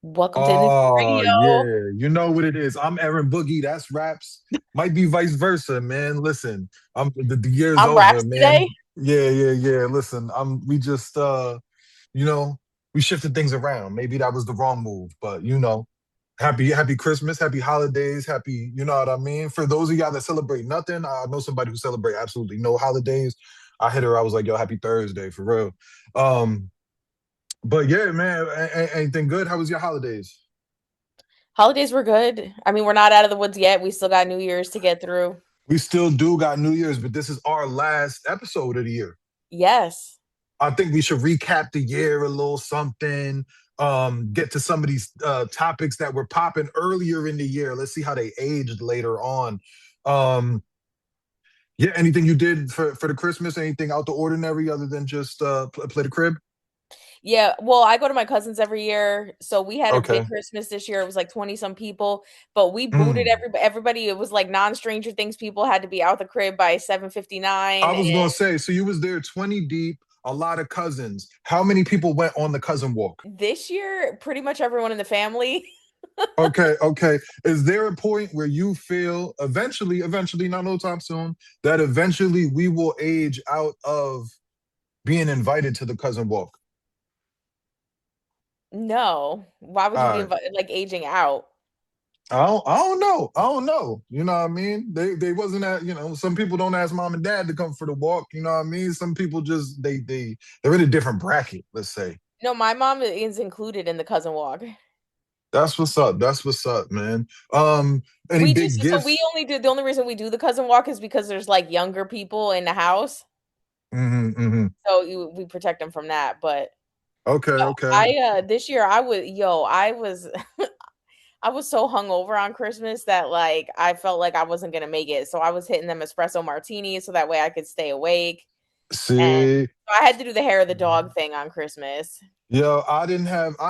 Welcome to the Oh radio. yeah, you know what it is. I'm Erin Boogie. That's Raps. Might be vice versa, man. Listen, the year's I'm over, Raps today. man. Yeah. Listen, we just you know, we shifted things around. Maybe that was the wrong move, but happy Christmas, happy holidays, happy, you know what I mean? For those of y'all that celebrate nothing, I know somebody who celebrate absolutely no holidays. I hit her, I was like, yo, happy Thursday for real. Um, but yeah, man, anything good? How was your holidays? Holidays were good. I mean, we're not out of the woods yet. We still got New Year's to get through. We still do got New Year's, but this is our last episode of the year. Yes. I think we should recap the year a little something. Get to some of these topics that were popping earlier in the year. Let's see how they aged later on. Um, yeah, anything you did for the Christmas? Anything out the ordinary other than just play the crib? Yeah. Well, I go to my cousin's every year. So we had a big Okay. Christmas this year. It was like 20 some people, but we booted Mm. everybody. It was like non-stranger things. People had to be out the crib by I 7:59. was gonna say, so you was there 20 deep, a lot of cousins. How many people went on the cousin walk? This year, pretty much everyone in the family. Okay. Is there a point where you feel eventually, not no time soon, that eventually we will age out of being invited to the cousin walk? No. Why would you be All right. invited, like aging out? I don't know. I don't know. You know what I mean? They wasn't at, some people don't ask mom and dad to come for the walk. You know what I mean? Some people just they're in a different bracket, let's say. No, my mom is included in the cousin walk. That's what's up. That's what's up, man. Any We big just so we gifts? only do the only reason we do the cousin walk is because there's like younger people in the house, Hmm. so we protect them from that. But Okay. I this year I was I was so hungover on Christmas that like I felt like I wasn't gonna make it. So I was hitting them espresso martinis so that way I could stay awake. And See. so I had to do the hair of the dog thing on Christmas. Yo, I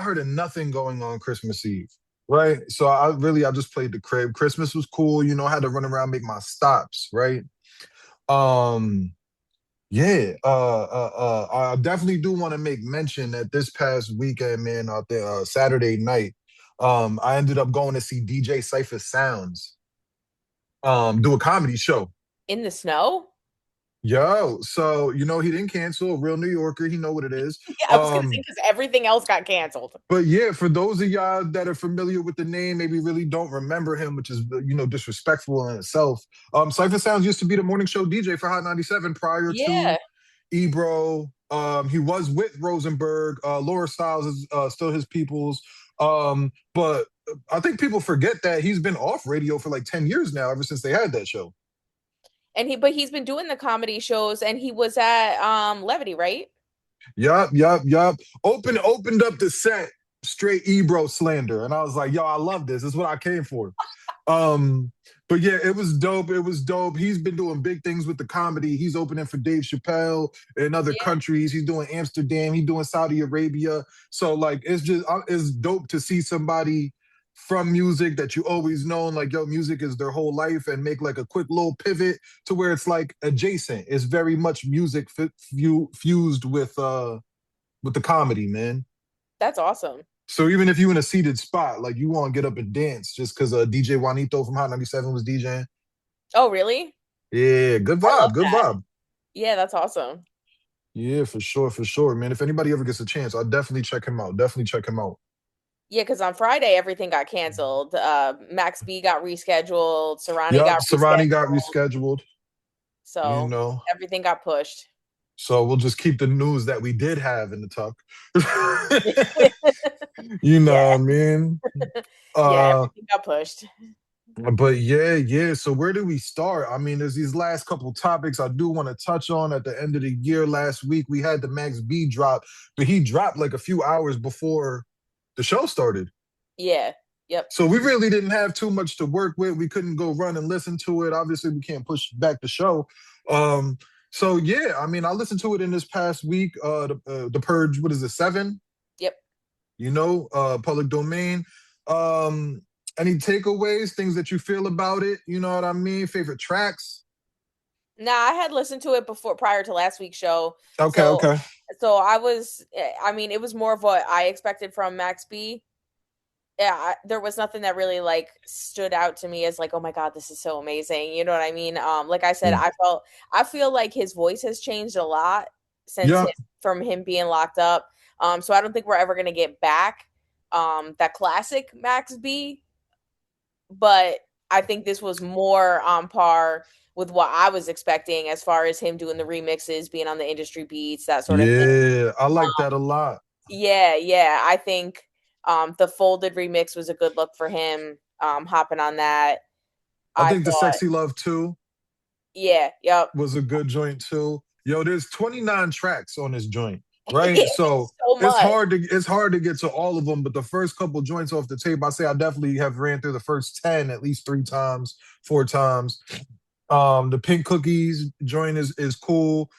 heard of nothing going on Christmas Eve, right? So I just played the crib. Christmas was cool, I had to run around, make my stops, right? Um, yeah, I definitely do want to make mention that this past weekend, man, out there, Saturday night, I ended up going to see DJ Cypher Sounds, do a comedy show. In the snow? Yo, so he didn't cancel, a real New Yorker, he know what it is. Yeah, I was gonna say Um, because everything else got canceled. But yeah, for those of y'all that are familiar with the name, maybe really don't remember him, which is disrespectful in itself. Cypher Sounds used to be the morning show DJ for Hot 97 prior to Yeah. Ebro. He was with Rosenberg. Laura Styles is still his people's. But I think people forget that he's been off radio for like 10 years now, ever since they had that show. And he's been doing the comedy shows and he was at Levity, right? Yup. Opened up the set straight Ebro slander. And I was like, yo, I love this. This is what I came for. Um, but yeah, it was dope. It was dope. He's been doing big things with the comedy. He's opening for Dave Chappelle in other Yeah. countries. He's doing Amsterdam. He's doing Saudi Arabia. So like, it's dope to see somebody from music that you always known, like yo, music is their whole life, and make like a quick little pivot to where it's like adjacent. It's very much music fused with the comedy, man. That's awesome. So even if you in a seated spot, like you want to get up and dance just because DJ Juanito from Hot 97 was DJing. Oh, really? Yeah, good I love vibe, good that. vibe. Yeah, that's awesome. Yeah, for sure, man. If anybody ever gets a chance, I'll definitely check him out. Definitely check him out. Yeah, because on Friday everything got canceled. Max B got rescheduled, Serrani Yep, got Sarani got rescheduled. rescheduled, you So know. everything got pushed. So we'll just keep the news that we did have in the tuck. You know what Yeah. I mean? Yeah, Uh everything got pushed. but yeah. So where do we start? I mean, there's these last couple topics I do want to touch on at the end of the year. Last week we had the Max B drop, but he dropped like a few hours before the show started. Yeah. Yep. So we really didn't have too much to work with. We couldn't go run and listen to it. Obviously, we can't push back the show. Um, so yeah, I mean, I listened to it in this past week. The Purge, what is it, seven? Yep. Public domain. Um, any takeaways, things that you feel about it? You know what I mean? Favorite tracks? Now I had listened to it before prior to last week's show. So Okay. so I was I mean, it was more of what I expected from Max B. yeah, there was nothing that really like stood out to me as like, oh my god, this is so amazing. You know what I mean? Like I said, Yeah. I feel like his voice has changed a lot since Yeah. from him being locked up. So I don't think we're ever gonna get back that classic Max B, but I think this was more on par with what I was expecting as far as him doing the remixes, being on the industry beats, that sort of thing. Yeah. I like that a lot. Yeah, yeah. I think the folded remix was a good look for him. Hopping on that. I I think the thought, Sexy Love 2 yeah, yep. was a good joint too. Yo, there's 29 tracks on this joint, right? So So much. it's hard to get to all of them, but the first couple joints off the tape, I say I definitely have ran through the first 10 at least 3 times, 4 times. The Pink Cookies joint is cool.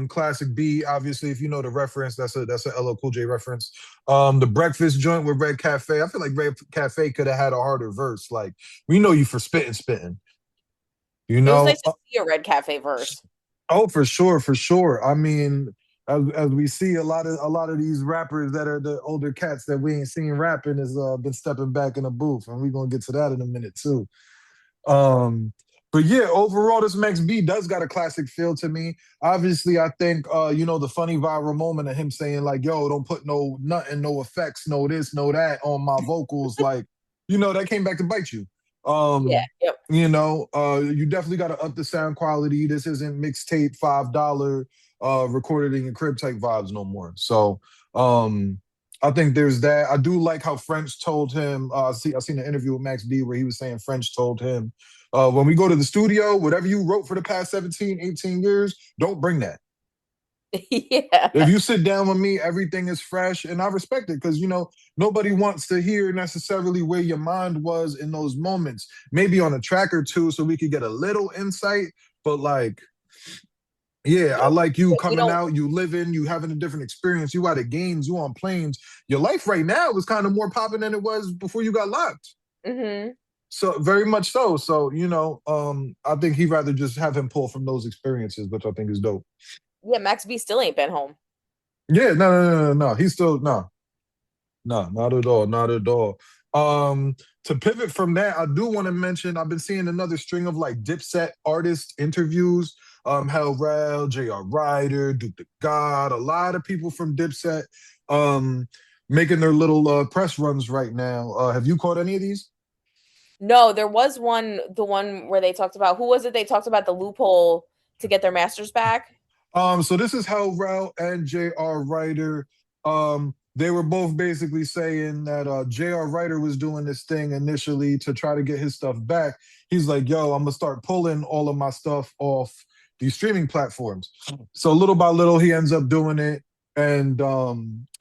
Classic B, obviously, if you know the reference, that's a LL Cool J reference. The Breakfast joint with Red Cafe, I feel like Red Cafe could have had a harder verse. Like we know you for spitting, you It was know. nice to see a Red Cafe verse. Oh, for sure, for sure. I mean, as we see a lot of these rappers that are the older cats that we ain't seen rapping has been stepping back in the booth, and we're gonna get to that in a minute too. Um, but yeah, overall, this Max B does got a classic feel to me. Obviously, I think the funny viral moment of him saying like, "Yo, don't put no nothing, no effects, no this, no that on my vocals," like, that came back to bite you. Yeah, yep. You definitely got to up the sound quality. This isn't mixtape $5 recorded in your crib type vibes no more. So I think there's that. I do like how French told him. I seen an interview with Max B where he was saying French told him, when we go to the studio, whatever you wrote for the past 17, 18 years, don't bring that. If Yeah. you sit down with me, everything is fresh, and I respect it because nobody wants to hear necessarily where your mind was in those moments. Maybe on a track or two, so we could get a little insight. But like, yeah, I like you We coming don't. out, you living, you having a different experience. You out of games, you on planes. Your life right now is kind of more popping than it was before you got locked. Hmm. So very much so. So I think he'd rather just have him pull from those experiences, which I think is dope. Yeah, Max B still ain't been home. Yeah, no, no, no, no, no. He's still no. No, not at all. Not at all. To pivot from that, I do want to mention I've been seeing another string of like Dipset artist interviews. Hell Rel, J.R. Ryder, Duke the God, a lot of people from Dipset um making their little press runs right now. Have you caught any of these? No, there was one, the one where they talked about who was it? They talked about the loophole to get their masters back. So this is how Rel and J.R. Ryder, they were both basically saying that J.R. Ryder was doing this thing initially to try to get his stuff back. He's like, yo, I'm gonna start pulling all of my stuff off these streaming platforms. So little by little, he ends up doing it. And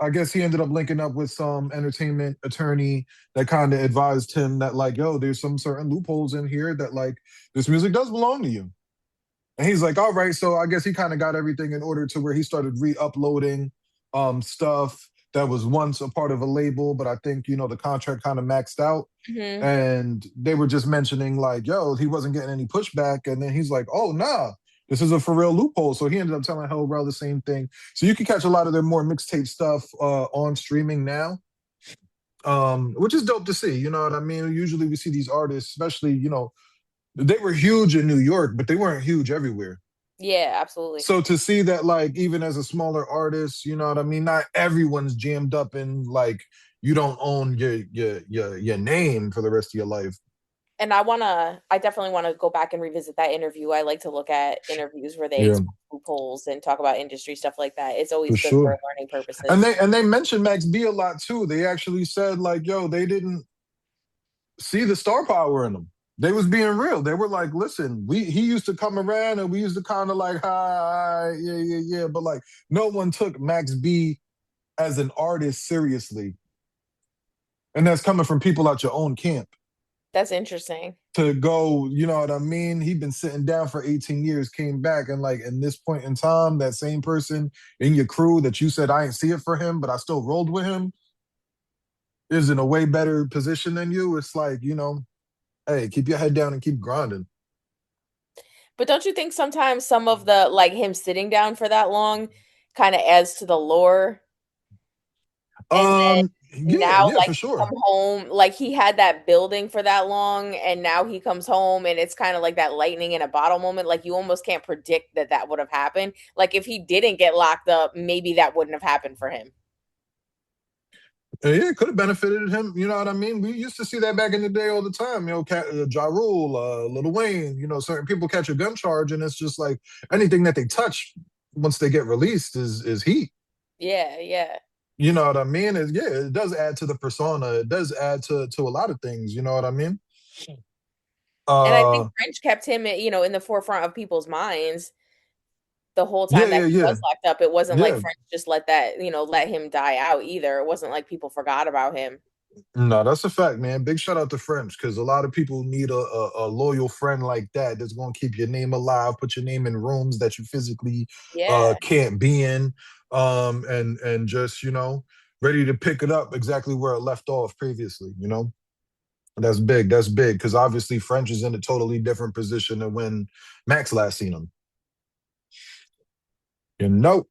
I guess he ended up linking up with some entertainment attorney that kind of advised him that, like, yo, there's some certain loopholes in here that, like, this music does belong to you. And he's like, all right. So I guess he kind of got everything in order to where he started re-uploading stuff that was once a part of a label, but I think, the contract kind of maxed out. Hmm. And they were just mentioning like, yo, he wasn't getting any pushback. And then he's like, oh nah, this is a for real loophole. So he ended up telling Hell Rel the same thing. So you can catch a lot of their more mixtape stuff on streaming now. Which is dope to see, you know what I mean? Usually we see these artists, especially, they were huge in New York, but they weren't huge everywhere. Yeah, absolutely. So to see that, like, even as a smaller artist, you know what I mean? Not everyone's jammed up in like you don't own your name for the rest of your life. And I definitely wanna go back and revisit that interview. I like to look at interviews where they Yeah, expose loopholes and talk about industry stuff like that. It's for always good for sure. learning And purposes. they mentioned Max B a lot too. They actually said like, yo, they didn't see the star power in him. They was being real. They were like, listen, he used to come around and we used to kind of like, hi, yeah, yeah, yeah. But like no one took Max B as an artist seriously. And that's coming from people at your own camp. That's interesting. To go, you know what I mean? He'd been sitting down for 18 years, came back, and like in this point in time, that same person in your crew that you said I ain't see it for him, but I still rolled with him, is in a way better position than you. It's like, hey, keep your head down and keep grinding. But don't you think sometimes some of the like him sitting down for that long kind of adds to the lore? And then Yeah, now yeah, like for he come sure. home, like he had that building for that long, and now he comes home and it's kind of like that lightning in a bottle moment. Like you almost can't predict that that would have happened. Like if he didn't get locked up, maybe that wouldn't have happened for him. Yeah, it could have benefited him. You know what I mean? We used to see that back in the day all the time. Ja Rule, Lil Wayne. Certain people catch a gun charge, and it's just like anything that they touch once they get released is heat. Yeah, yeah. You know what I mean? Yeah, it does add to the persona. It does add to a lot of things. You know what I mean? And I think Uh, French kept him, in the forefront of people's minds the whole yeah, time that yeah, he yeah, was locked up. It wasn't like yeah. French just let that, let him die out either. It wasn't like people forgot about him. No, that's a fact, man. Big shout out to French because a lot of people need a loyal friend like that that's going to keep your name alive, put your name in rooms that you physically Yeah. can't be in, and just ready to pick it up exactly where it left off previously. That's big. That's big because obviously French is in a totally different position than when Max last seen him. You know.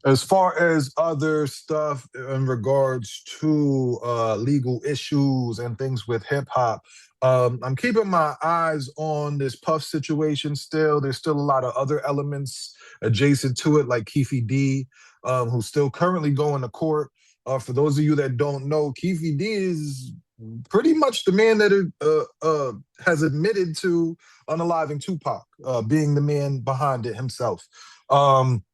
As far as other stuff in regards to legal issues and things with hip hop, I'm keeping my eyes on this Puff situation still. There's still a lot of other elements adjacent to it, like Keefe D, who's still currently going to court. For those of you that don't know, Keefe D is pretty much the man that has admitted to unaliving Tupac, being the man behind it himself. Um,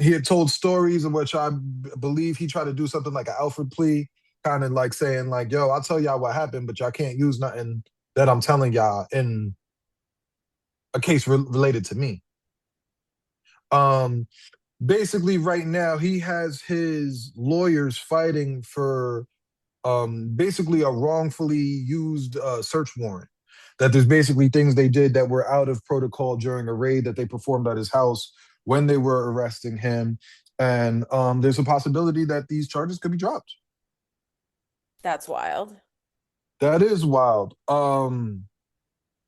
he had told stories in which I believe he tried to do something like an Alfred plea, kind of like saying like, "Yo, I'll tell y'all what happened, but y'all can't use nothing that I'm telling y'all in a case related to me." Um, Basically, right now he has his lawyers fighting for basically a wrongfully used search warrant. That there's basically things they did that were out of protocol during a raid that they performed at his house when they were arresting him. And there's a possibility that these charges could be dropped. That's wild. That is wild.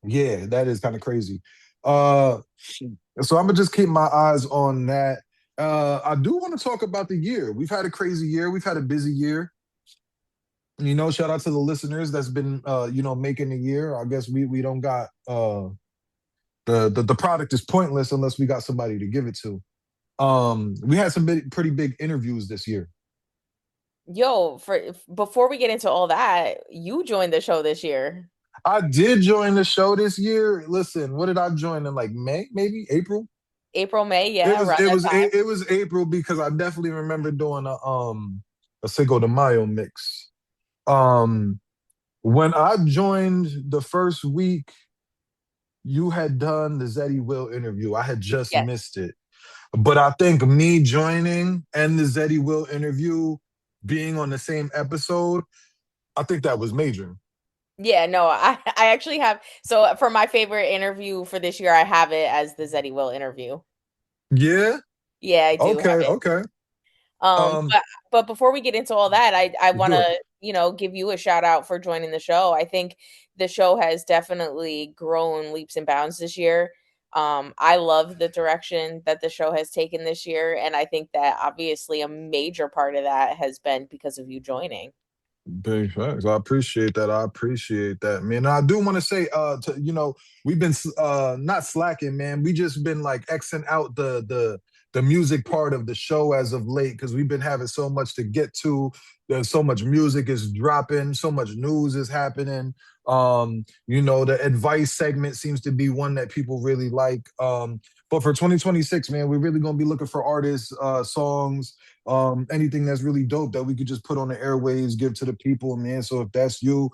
Yeah, that is kind of crazy. Uh, so I'm gonna just keep my eyes on that. I do want to talk about the year. We've had a crazy year. We've had a busy year. Shout out to the listeners that's been making the year. I guess we don't got the product is pointless unless we got somebody to give it to. We had some pretty big interviews this year. Yo, before we get into all that, you joined the show this year. I did join the show this year. Listen, what did I join in like May, maybe April? April, May, It yeah, was around it that was time. it was April because I definitely remember doing a Cinco de Mayo mix. Um when I joined the first week, you had done the Zeddy Will interview. I had just Yes. missed it. But I think me joining and the Zeddy Will interview being on the same episode, I think that was major. Yeah, no, I actually have, so for my favorite interview for this year, I have it as the Zeddy Will interview. Yeah. Yeah, I do have Okay. it. Okay. Um, Um. but but before we get into all that, I want Do it. to, give you a shout out for joining the show. I think the show has definitely grown leaps and bounds this year. I love the direction that the show has taken this year, and I think that obviously a major part of that has been because of you joining. Big facts. I appreciate that. I appreciate that, man. I do want to say, we've been not slacking, man. We just been like Xing out the music part of the show as of late because we've been having so much to get to. There's so much music is dropping, so much news is happening. The advice segment seems to be one that people really like. But for 2026, man, we're really gonna be looking for artists, songs, anything that's really dope that we could just put on the airwaves, give to the people, man. So if that's you,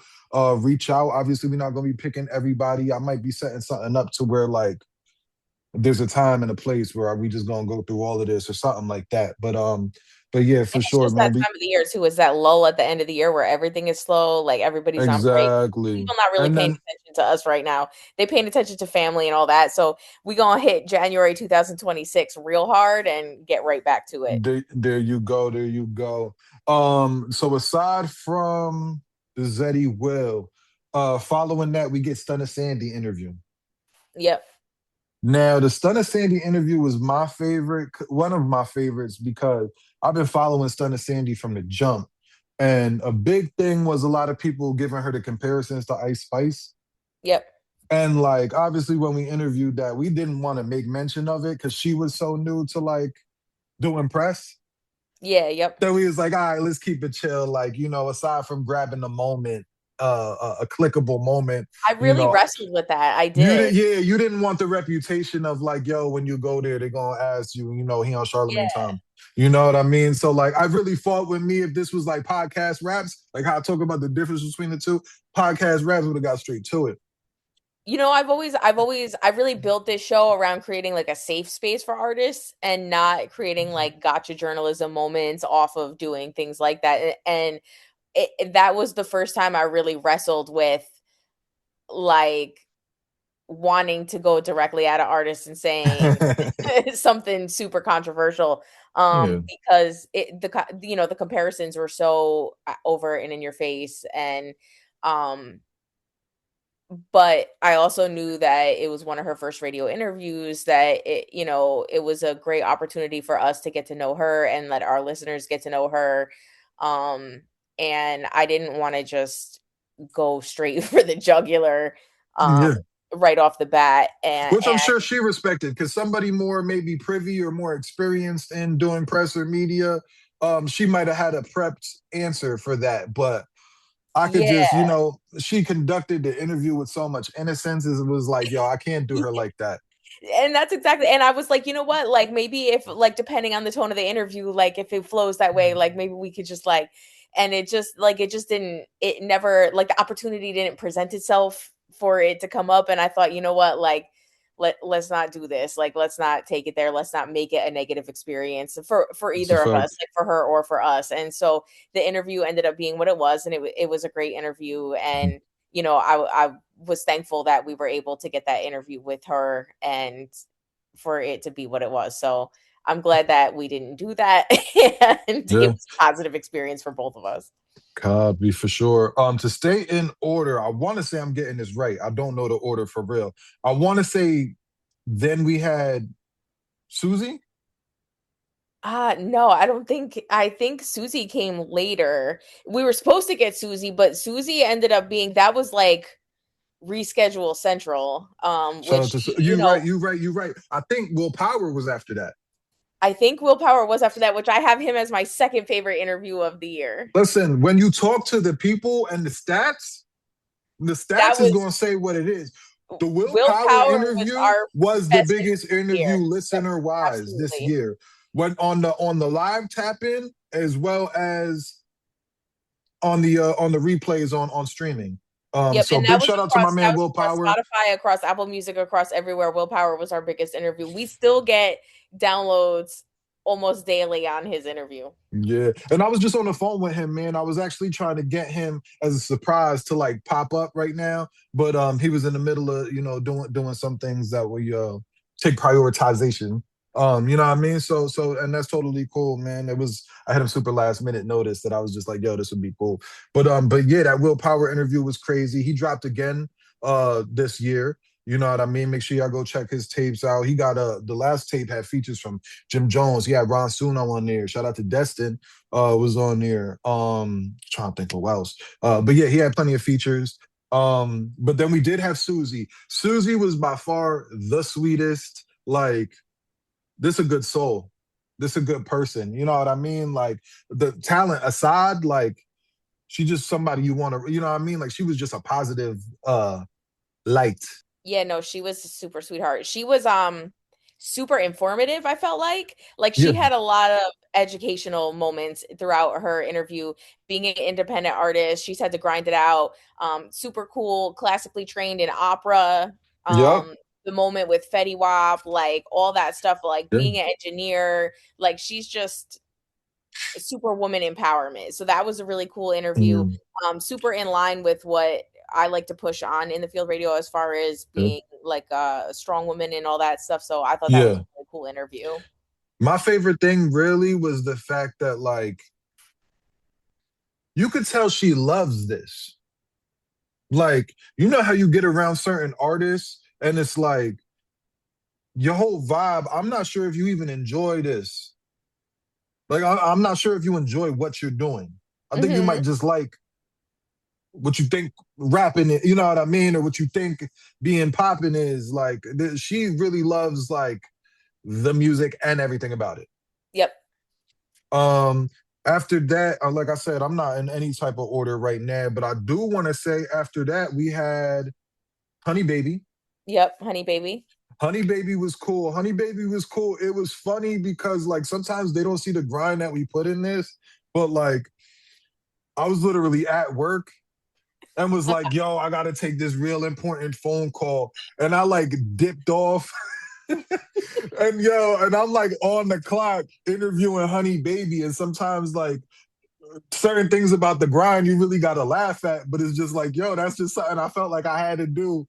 reach out. Obviously, we're not gonna be picking everybody. I might be setting something up to where like there's a time and a place where we just gonna go through all of this or something like that. But yeah, And for it's sure, just that man. We time of the year too. It's that lull at the end of the year where everything is slow, like everybody's on break. exactly. People not really And paying then attention to us right now. They paying attention to family and all that. So we gonna hit January 2026 real hard and get right back to it. there you go, there you go. So aside from the Zeddy Will, following that, we get Stunna Sandy interview. Yep. Now, the Stunna Sandy interview was my favorite, one of my favorites, because I've been following Stunna Sandy from the jump. And a big thing was a lot of people giving her the comparisons to Ice Spice. Yep. And like obviously when we interviewed that, we didn't want to make mention of it because she was so new to like doing press. Yeah, yep. So we was like, all right, let's keep it chill. Like, aside from grabbing the moment, a clickable moment, I you really know, wrestled with that. I you did, did. yeah, you didn't want the reputation of like, yo, when you go there, they're gonna ask you, he on Charlemagne Yeah. Tom. You know what I mean? So like, I really fought with me if this was like podcast raps, like how I talk about the difference between the two. Podcast raps would have got straight to it. I really built this show around creating like a safe space for artists and not creating like gotcha journalism moments off of doing things like that. And that was the first time I really wrestled with like wanting to go directly at an artist and saying something super controversial Yeah. because the comparisons were so over and in your face and um but I also knew that it was one of her first radio interviews, that it was a great opportunity for us to get to know her and let our listeners get to know her. Um, and I didn't want to just go straight for the jugular Yeah. right off the bat. And, Which I'm sure she respected because somebody more maybe privy or more experienced in doing press or media, she might have had a prepped answer for that. But I could yeah. just, she conducted the interview with so much innocence. It was like, yo, I can't do her like that. And that's exactly, and I was like, you know what, like maybe if like depending on the tone of the interview, like if it flows that way, like maybe we could just like, and it just didn't, it never, like the opportunity didn't present itself for it to come up. And I thought, you know what, like let's not do this, like let's not take it there, let's not make it a negative experience for It's a either of fact. us, like for her or for us. And so the interview ended up being what it was, and it was a great interview. And I was thankful that we were able to get that interview with her and for it to be what it was. So I'm glad that we didn't do that and it Yeah. was a positive experience for both of us. Copy for sure. To stay in order, I want to say I'm getting this right. I don't know the order for real. I want to say then we had Suzi. No, I don't think I think Suzi came later. We were supposed to get Suzi, but Suzi ended up being that was like reschedule central. Shout out Which to you. Right, you right, you right. I think Will Power was after that. I think Will Power was after that, which I have him as my second favorite interview of the year. Listen, when you talk to the people and the That stats is was going to say what it is. The Will Will Power Power was interview our was the best biggest interview interview here. listener wise this Absolutely. year. When on the live tap in as well as on the replays on streaming. Yep, So and that big was shout out to my that man was Will across Power. Spotify, across Apple Music, across everywhere. Will Power was our biggest interview. We still get downloads almost daily on his interview. Yeah. And I was just on the phone with him, man. I was actually trying to get him as a surprise to like pop up right now. But he was in the middle of, doing some things that we take prioritization. You know what I mean? So and that's totally cool, man. I had him super last minute notice that I was just like, yo, this would be cool. But yeah, that Will Power interview was crazy. He dropped again this year. You know what I mean? Make sure y'all go check his tapes out. He got the last tape had features from Jim Jones. He had Ron Suno on there. Shout out to Destin, was on there. Trying to think of who else. But yeah, he had plenty of features. But then we did have Suzi. Suzi was by far the sweetest. Like, this a good soul. This a good person. You know what I mean? Like the talent aside, like she just somebody you want to, you know what I mean? Like she was just a positive light. Yeah, no, she was a super sweetheart. She was super informative, I felt like. Like she Yeah. had a lot of educational moments throughout her interview. Being an independent artist, she's had to grind it out. Super cool, classically trained in opera. Yep. The moment with Fetty Wap, like all that stuff, like Yeah. being an engineer, like she's just superwoman empowerment. So that was a really cool interview. Mm, Super in line with what I like to push on in the field radio as far as yeah. being like a strong woman and all that stuff. So I thought that was a Yeah. really cool interview. My favorite thing really was the fact that like you could tell she loves this. Like, you know how you get around certain artists and it's like your whole vibe, I'm not sure if you even enjoy this. Like I'm not sure if you enjoy what you're doing. I think you Hmm. might just like what you think rapping it, you know what I mean, or what you think being popping is. Like she really loves like the music and everything about it. Yep. Um, After that, like I said, I'm not in any type of order right now, but I do want to say after that we had Honey Baby. Yep. Honey Baby. Honey Baby was cool. Honey Baby was cool. It was funny because like sometimes they don't see the grind that we put in this, but like I was literally at work and was like, yo, I gotta take this real important phone call. And I like dipped off. And I'm like on the clock interviewing Honey Baby. And sometimes like certain things about the grind you really gotta laugh at, but it's just like, yo, that's just something I felt like I had to do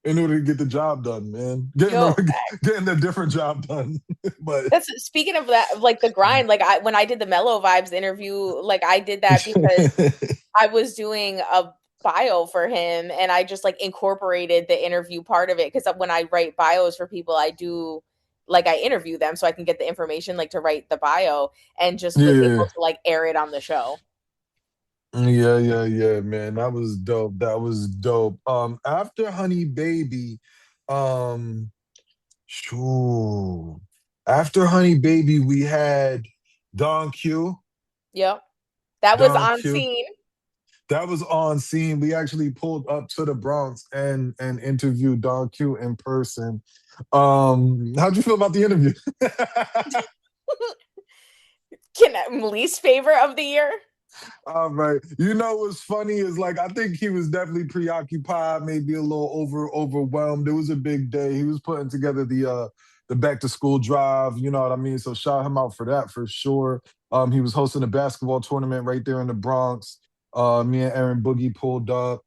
in order to get the job done, man. Yo, Getting a different job done. But that's speaking of that, like the grind. Like when I did the Mellow Vibes interview, like I did that because I was doing a bio for him, and I just like incorporated the interview part of it because when I write bios for people, I do like I interview them so I can get the information like to write the bio and just was able yeah. to like air it on the show. Yeah, man. That was dope. That was dope. After Honey Baby, um, shoo. After Honey Baby, we had Don Q. Yep. That was Don on Q. scene. That was on scene. We actually pulled up to the Bronx and interviewed Don Q in person. How'd you feel about the interview? Can least favorite of the year? All right. You know what's funny is like I think he was definitely preoccupied, maybe a little overwhelmed. It was a big day. He was putting together the back to school drive, you know what I mean? So shout him out for that for sure. He was hosting a basketball tournament right there in the Bronx. Me and Erin Boogie pulled up.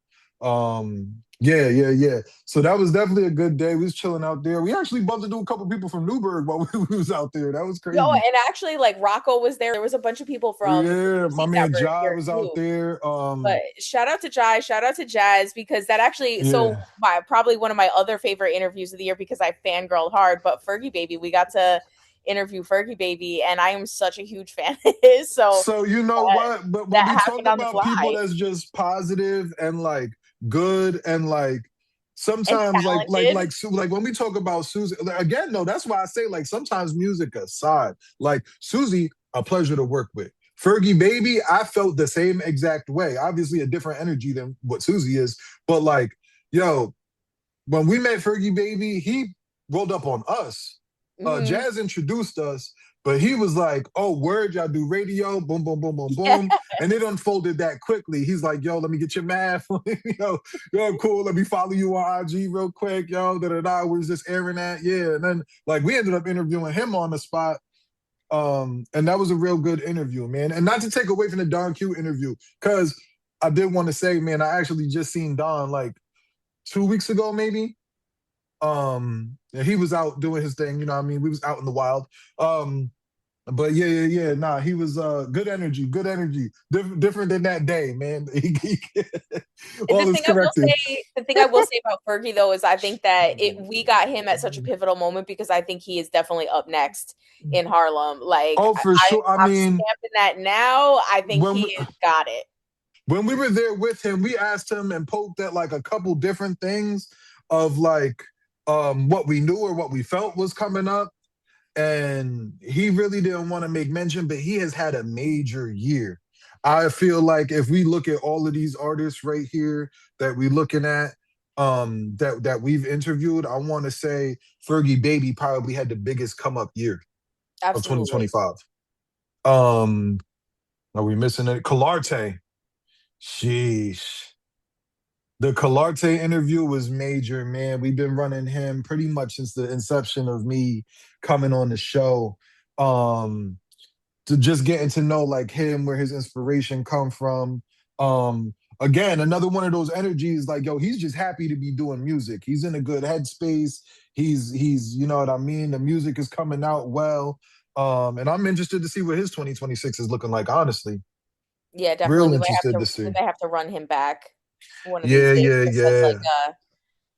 Yeah. So that was definitely a good day. We was chilling out there. We actually bumped into a couple people from Newburgh while we was out there. That was Yo, crazy. and actually, like Rocco was there. There was a bunch of people from the Yeah, my music man network Jai here was out too. there. But shout out to Jai, shout out to Jazz because that actually so Yeah. my probably one of my other favorite interviews of the year because I fangirled hard. But Fergie Baby, we got to interview Fergie Baby, and I am such a huge fan of his. So So you know that, what? But when that we talk happened on the about people fly that's just positive and like good and like and sometimes talented. like when we talk about Suzi again, no, that's why I say like sometimes music aside, like Suzi, a pleasure to work with. Fergie Baby, I felt the same exact way. Obviously, a different energy than what Suzi is, but like, yo, when we met Fergie Baby, he rolled up on us. Hmm. Jazz introduced us, but he was like, "Oh, word, y'all do radio, boom, boom, boom, boom, Yeah. boom," and it unfolded that quickly. He's like, "Yo, let me get your math, yo, cool. Let me follow you on IG real quick, yo, da da da. Where's this Aaron at? Yeah." And then like we ended up interviewing him on the spot. And that was a real good interview, man. And not to take away from the Don Q interview, because I did want to say, man, I actually just seen Don like 2 weeks ago, maybe. Yeah, he was out doing his thing, you know what I mean? We was out in the wild. Um, but yeah. Nah, he was good energy, good energy. Different than that day, man. The All is thing I will corrected. say, the thing I will say about Fergie though is I think that we got him at such a pivotal moment because I think he is definitely up next in Harlem. Like Oh, for sure. I I'm mean, stamping that now. I think when he we, is got it. when we were there with him, we asked him and poked at like a couple different things of like what we knew or what we felt was coming up. And he really didn't want to make mention, but he has had a major year. I feel like if we look at all of these artists right here that we're looking at, that we've interviewed, I want to say Fergie Baby probably had the biggest come up year of Absolutely. 2025. Um, are we missing it? Colarte. Sheesh. The Colarte interview was major, man. We've been running him pretty much since the inception of me coming on the show. Um, to just getting to know like him, where his inspiration come from. Again, another one of those energies, like, yo, he's just happy to be doing music. He's in a good headspace. He's, you know what I mean? The music is coming out well. And I'm interested to see what his 2026 is looking like, honestly. Yeah, definitely. Real interested to We see. might have to run him back one of these Yeah, days. yeah, Just as like yeah.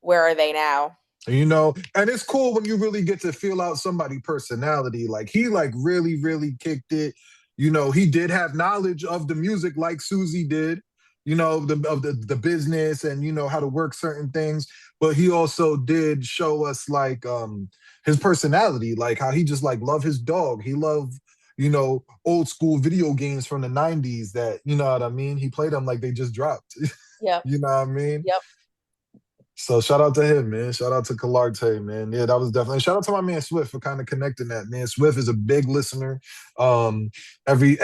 where are they now? You know, and it's cool when you really get to feel out somebody's personality. Like he like really, really kicked it. You know, he did have knowledge of the music like Suzi did, you know, the business and you know how to work certain things. But he also did show us like his personality, like how he just like loved his dog. He loved, you know, old school video games from the 90s that, you know what I mean? He played them like they just dropped. Yep. You know what I mean? Yep. So shout out to him, man. Shout out to Colarte, man. Yeah, that was definitely shout out to my man Swift for kind of connecting that, man. Swift is a big listener. Um, every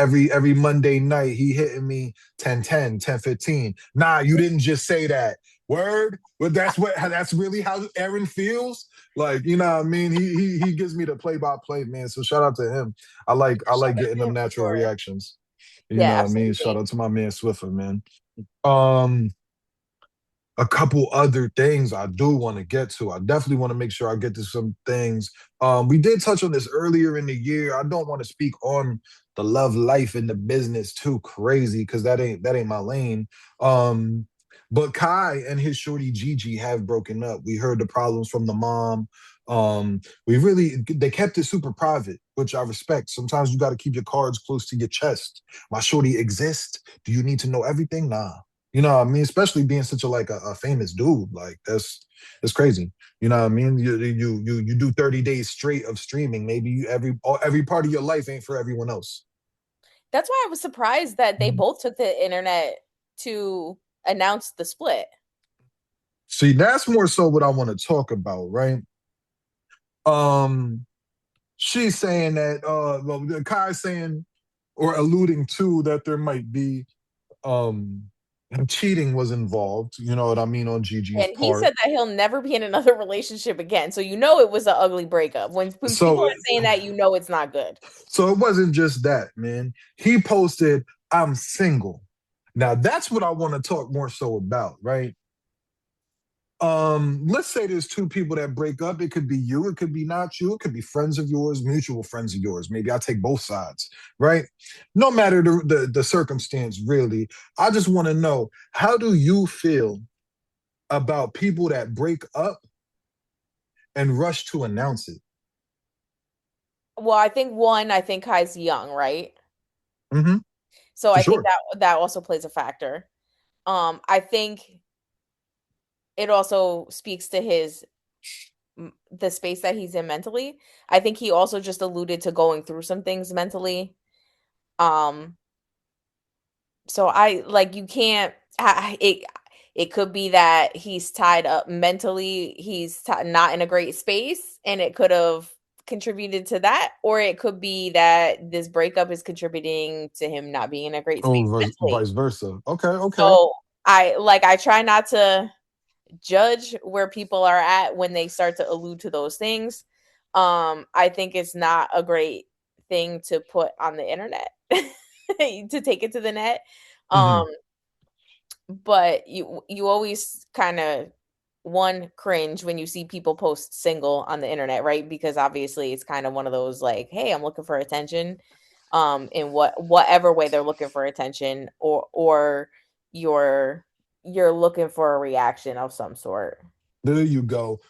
Monday night, he hitting me 10:10, 10:15. Nah, you didn't just say that. Word? But that's really how Erin feels. Like, you know what I mean? He gives me the play-by-play, man. So shout out to him. Shout I like out getting to them him for natural sure. reactions. You know Yeah, what I mean? Shout absolutely. out to my man Swiffer, man. Um, a couple other things I do want to get to. I definitely want to make sure I get to some things. We did touch on this earlier in the year. I don't want to speak on the love life and the business too crazy because that ain't my lane. Um, but Kai and his shorty Gigi have broken up. We heard the problems from the mom. They kept it super private, which I respect. Sometimes you got to keep your cards close to your chest. My shorty exists. Do you need to know everything? Nah. You know what I mean? Especially being such a famous dude, like that's crazy. You know what I mean? You do 30 days straight of streaming. Maybe every part of your life ain't for everyone else. That's why I was surprised that they both took the internet to announce the split. See, that's more so what I want to talk about, right? Um, she's saying that well, Kai's saying or alluding to that there might be um cheating was involved, you know what I mean, on Gigi's And he part. said that he'll never be in another relationship again. So you know it was an ugly breakup. When people So are saying that, you know it's not good. So it wasn't just that, man. He posted, I'm single. Now that's what I want to talk more so about, right? Let's say there's two people that break up. It could be you, it could be not you, it could be friends of yours, mutual friends of yours. Maybe I take both sides, right? No matter the circumstance, really. I just want to know, how do you feel about people that break up and rush to announce it? Well, I think Kai's young, right? Mm-hmm. So For I think sure. that also plays a factor. I think it also speaks to the space that he's in mentally. I think he also just alluded to going through some things mentally. Um, so I like you can't it could be that he's tied up mentally, not in a great space and it could have contributed to that, or it could be that this breakup is contributing to him not being in a great Oh, space mentally. vice versa. Okay, okay. So I try not to judge where people are at when they start to allude to those things. I think it's not a great thing to put on the internet to take it to the net. Um, Mm-hmm. but you always kind of one cringe when you see people post single on the internet, right? Because obviously it's kind of one of those like, hey, I'm looking for attention, in whatever way they're looking for attention, or you're you're looking for a reaction of some sort. There you go.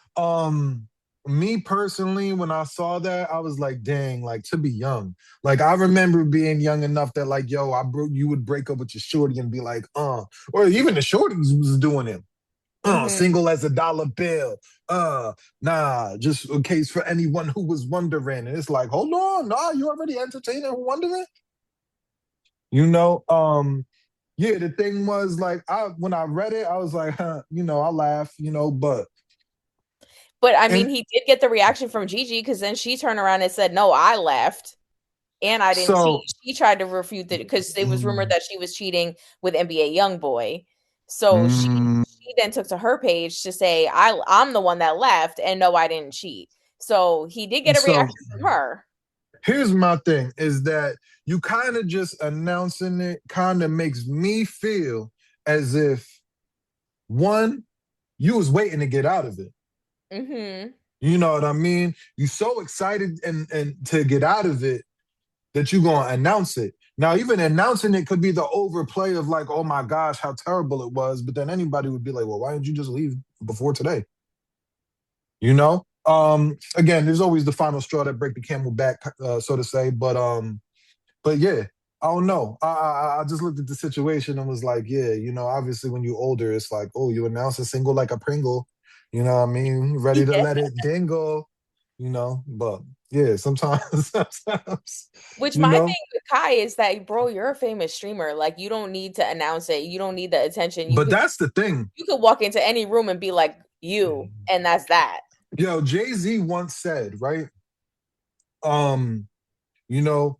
Me personally, when I saw that, I was like, dang, like to be young. Like I remember being young enough that like, yo, you would break up with your shorty and be like, or even the shorties was doing it. Hmm. Single as a dollar bill. Nah, just in case for anyone who was wondering. And it's like, hold on, nah, you already entertaining who wondering? You know, yeah, the thing was like I when I read it, I was like, huh, you know, I laugh, you know, but But I and mean, he did get the reaction from Gigi because then she turned around and said, "No, I left and I didn't cheat." so She tried to refute it because it was rumored mm, that she was cheating with NBA YoungBoy. So mm, she then took to her page to say, I'm the one that left, and no, I didn't cheat." So he did get a so reaction from her. here's my thing is that you kind of just announcing it kind of makes me feel as if one, you was waiting to get out of it. Hmm. You know what I mean? You so excited and to get out of it that you're gonna announce it. Now, even announcing it could be the overplay of like, oh my gosh, how terrible it was. But then anybody would be like, well, why didn't you just leave before today? You know, again, there's always the final straw that break the camel back, so to say. But yeah, I don't know. I just looked at the situation and was like, yeah, obviously when you're older, it's like, oh, you announce a single like a Pringle, you know what I mean? Ready to Yeah. let it dingle, But yeah, sometimes, sometimes, Which you my know. thing with Kai is that, bro, you're a famous streamer. Like, you don't need to announce it. You don't need the attention. But that's the thing. You could walk into any room and be like you, and that's that. Yo, Jay-Z once said, right? Um, you know,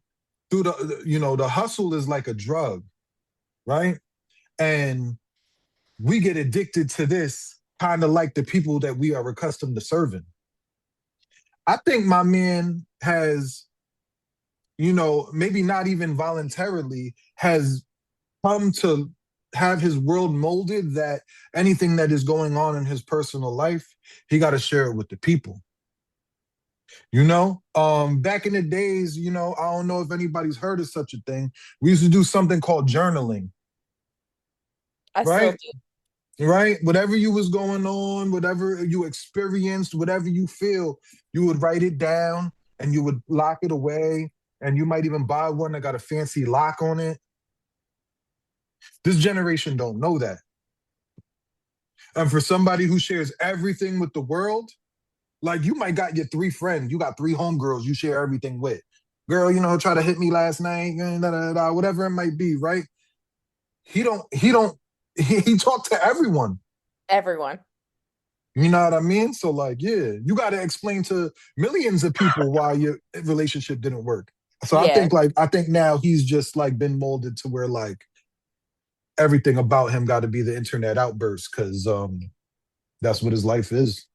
through the hustle is like a drug, right? And we get addicted to this kind of like the people that we are accustomed to serving. I think my man has, maybe not even voluntarily, has come to have his world molded that anything that is going on in his personal life, he got to share it with the people. Back in the days, I don't know if anybody's heard of such a thing. We used to do something called journaling, I still right? do. Right? Whatever you was going on, whatever you experienced, whatever you feel, you would write it down and you would lock it away. And you might even buy one that got a fancy lock on it. This generation don't know that. And for somebody who shares everything with the world, like you might got your three friends, you got three homegirls you share everything with. Girl, try to hit me last night, whatever it might be, right? He talked to everyone. Everyone. You know what I mean? So like, yeah, you got to explain to millions of people why your relationship didn't work. So Yeah. I think now he's just like been molded to where like everything about him got to be the internet outburst because that's what his life is.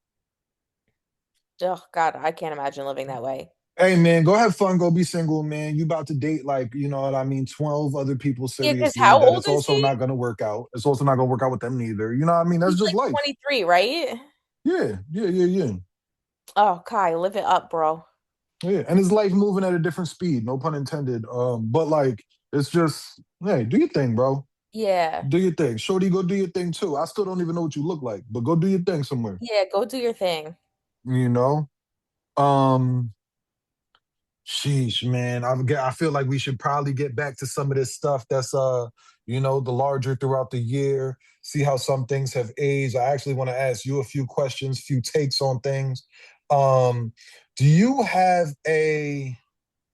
Oh God, I can't imagine living that way. Hey man, go have fun, go be single, man. You about to date like, you know what I mean, 12 other people Yeah, because seriously how that old it's is also he? not gonna work out. It's also not gonna work out with them neither. You know what I mean? That's He's just like life. 23, right? Yeah, yeah, yeah, yeah. Oh, Kai, live it up, bro. Yeah. And his life moving at a different speed, no pun intended. But like it's just, hey, do your thing, bro. Yeah. Do your thing. Shorty, go do your thing too. I still don't even know what you look like, but go do your thing somewhere. Yeah, go do your thing. You know? Um, Sheesh, man. I feel like we should probably get back to some of this stuff that's the larger throughout the year, see how some things have aged. I actually want to ask you a few questions, few takes on things. Um, do you have a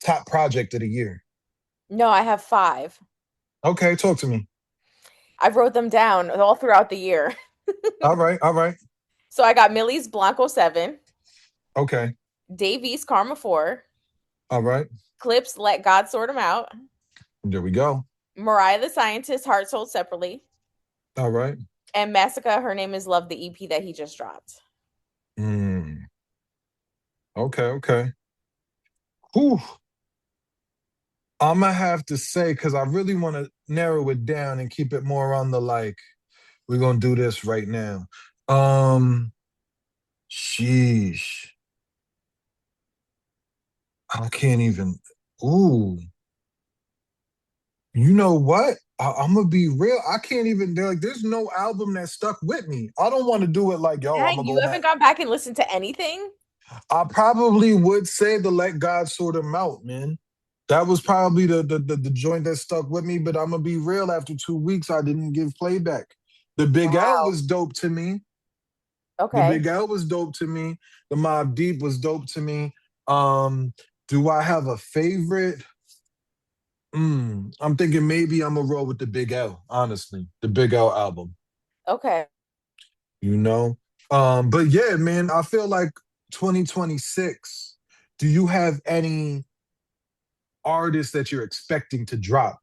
top project of the year? No, I have five. Okay, talk to me. I wrote them down all throughout the year. All right, all right. So I got Millie's Blanco 7, Okay, Davies Karma 4, all right. Clipse Let God Sort 'em Out, There we go. Mariah the Scientist Heart Sold Separately, All right. and Massacre Her Name Is Love, the EP that he just dropped. Mm, okay, okay. Whew. I'm gonna have to say because I really want to narrow it down and keep it more on the like. We're gonna do this right now. Um, sheesh, I can't even. Ooh, you know what? I'm gonna be real. I can't even. There's no album that stuck with me. I don't want to do it like, yo, I'm Dang, gonna you go haven't back. gone back and listened to anything? I probably would say the Let God Sort Him Out, man. That was probably the joint that stuck with me. But I'm gonna be real. After 2 weeks, I didn't give playback. The Big L Wow. was dope to me. The Okay. Big L was dope to me. The Mob Deep was dope to me. Um, do I have a favorite? I'm thinking maybe I'm gonna roll with the Big L. Honestly, the Big L album. Okay. You know, but yeah, man, I feel like 2026. Do you have any artists that you're expecting to drop?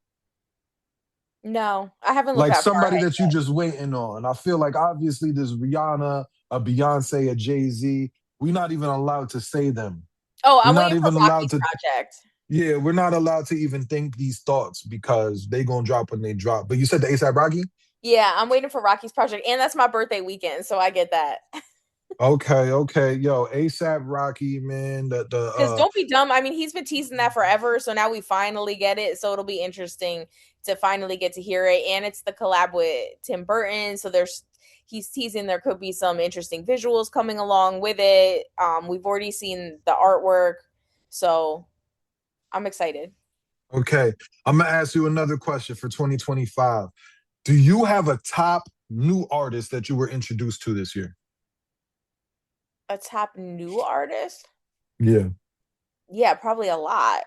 No, I haven't looked Like that far somebody ahead that you yet. just waiting on. I feel like obviously there's Rihanna, a Beyonce, a Jay-Z. We're not even allowed to say them. Oh, We're I'm not waiting for even allowed Rocky's to, project. yeah, we're not allowed to even think these thoughts because they gonna drop when they drop. But you said the ASAP Rocky? Yeah, I'm waiting for Rocky's project, and that's my birthday weekend, so I get that. Okay, okay. Yo, ASAP Rocky, man. The Because don't be dumb. I mean, he's been teasing that forever, so now we finally get it. So it'll be interesting to finally get to hear it. And it's the collab with Tim Burton, so there's he's teasing there could be some interesting visuals coming along with it. We've already seen the artwork, so I'm excited. Okay, I'm gonna ask you another question for 2025. Do you have a top new artist that you were introduced to this year? A top new artist? Yeah. Yeah, probably a lot.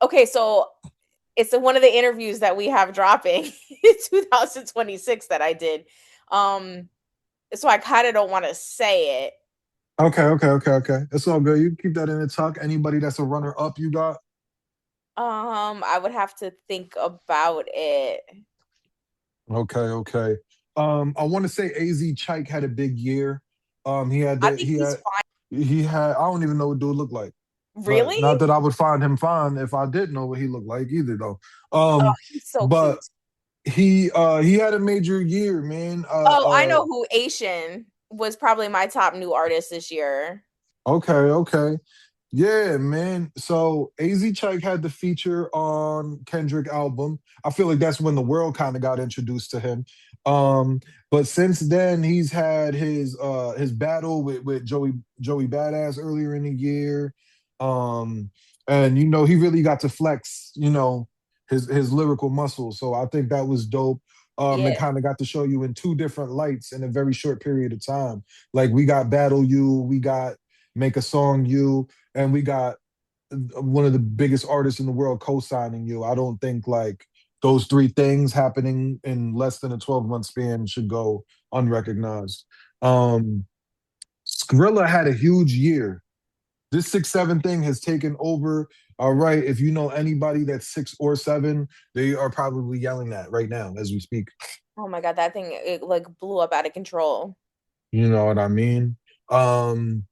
Okay, so it's one of the interviews that we have dropping in 2026 that I did. Um, so I kind of don't want to say it. Okay. It's all good. You can keep that in the tuck. Anybody that's a runner up, you got? I would have to think about it. Okay. I want to say AZ Chike had a big year. I think he's fine. He had I don't even know what dude looked like. But Really? not that I would find him fine if I did know what he looked like either though. Oh, Um, he's so but cute. he had a major year, man. Oh, I know who Asian was probably my top new artist this year. Okay. Yeah, man. So AZ Chike had the feature on Kendrick album. I feel like that's when the world kind of got introduced to him. Um, but since then he's had his battle with Joey Badass earlier in the year. Um, and he really got to flex, his lyrical muscles. So I think that was dope. It Yeah, kind of got to show you in two different lights in a very short period of time. Like we got Battle You, we got Make a Song You, and we got one of the biggest artists in the world co-signing you. I don't think like those three things happening in less than a 12-month span should go unrecognized. Um, Skrilla had a huge year. This 6'7" thing has taken over. All right, if you know anybody that's 6 or 7, they are probably yelling that right now as we speak. oh my God, that thing it like blew up out of control. You know what I mean? Um,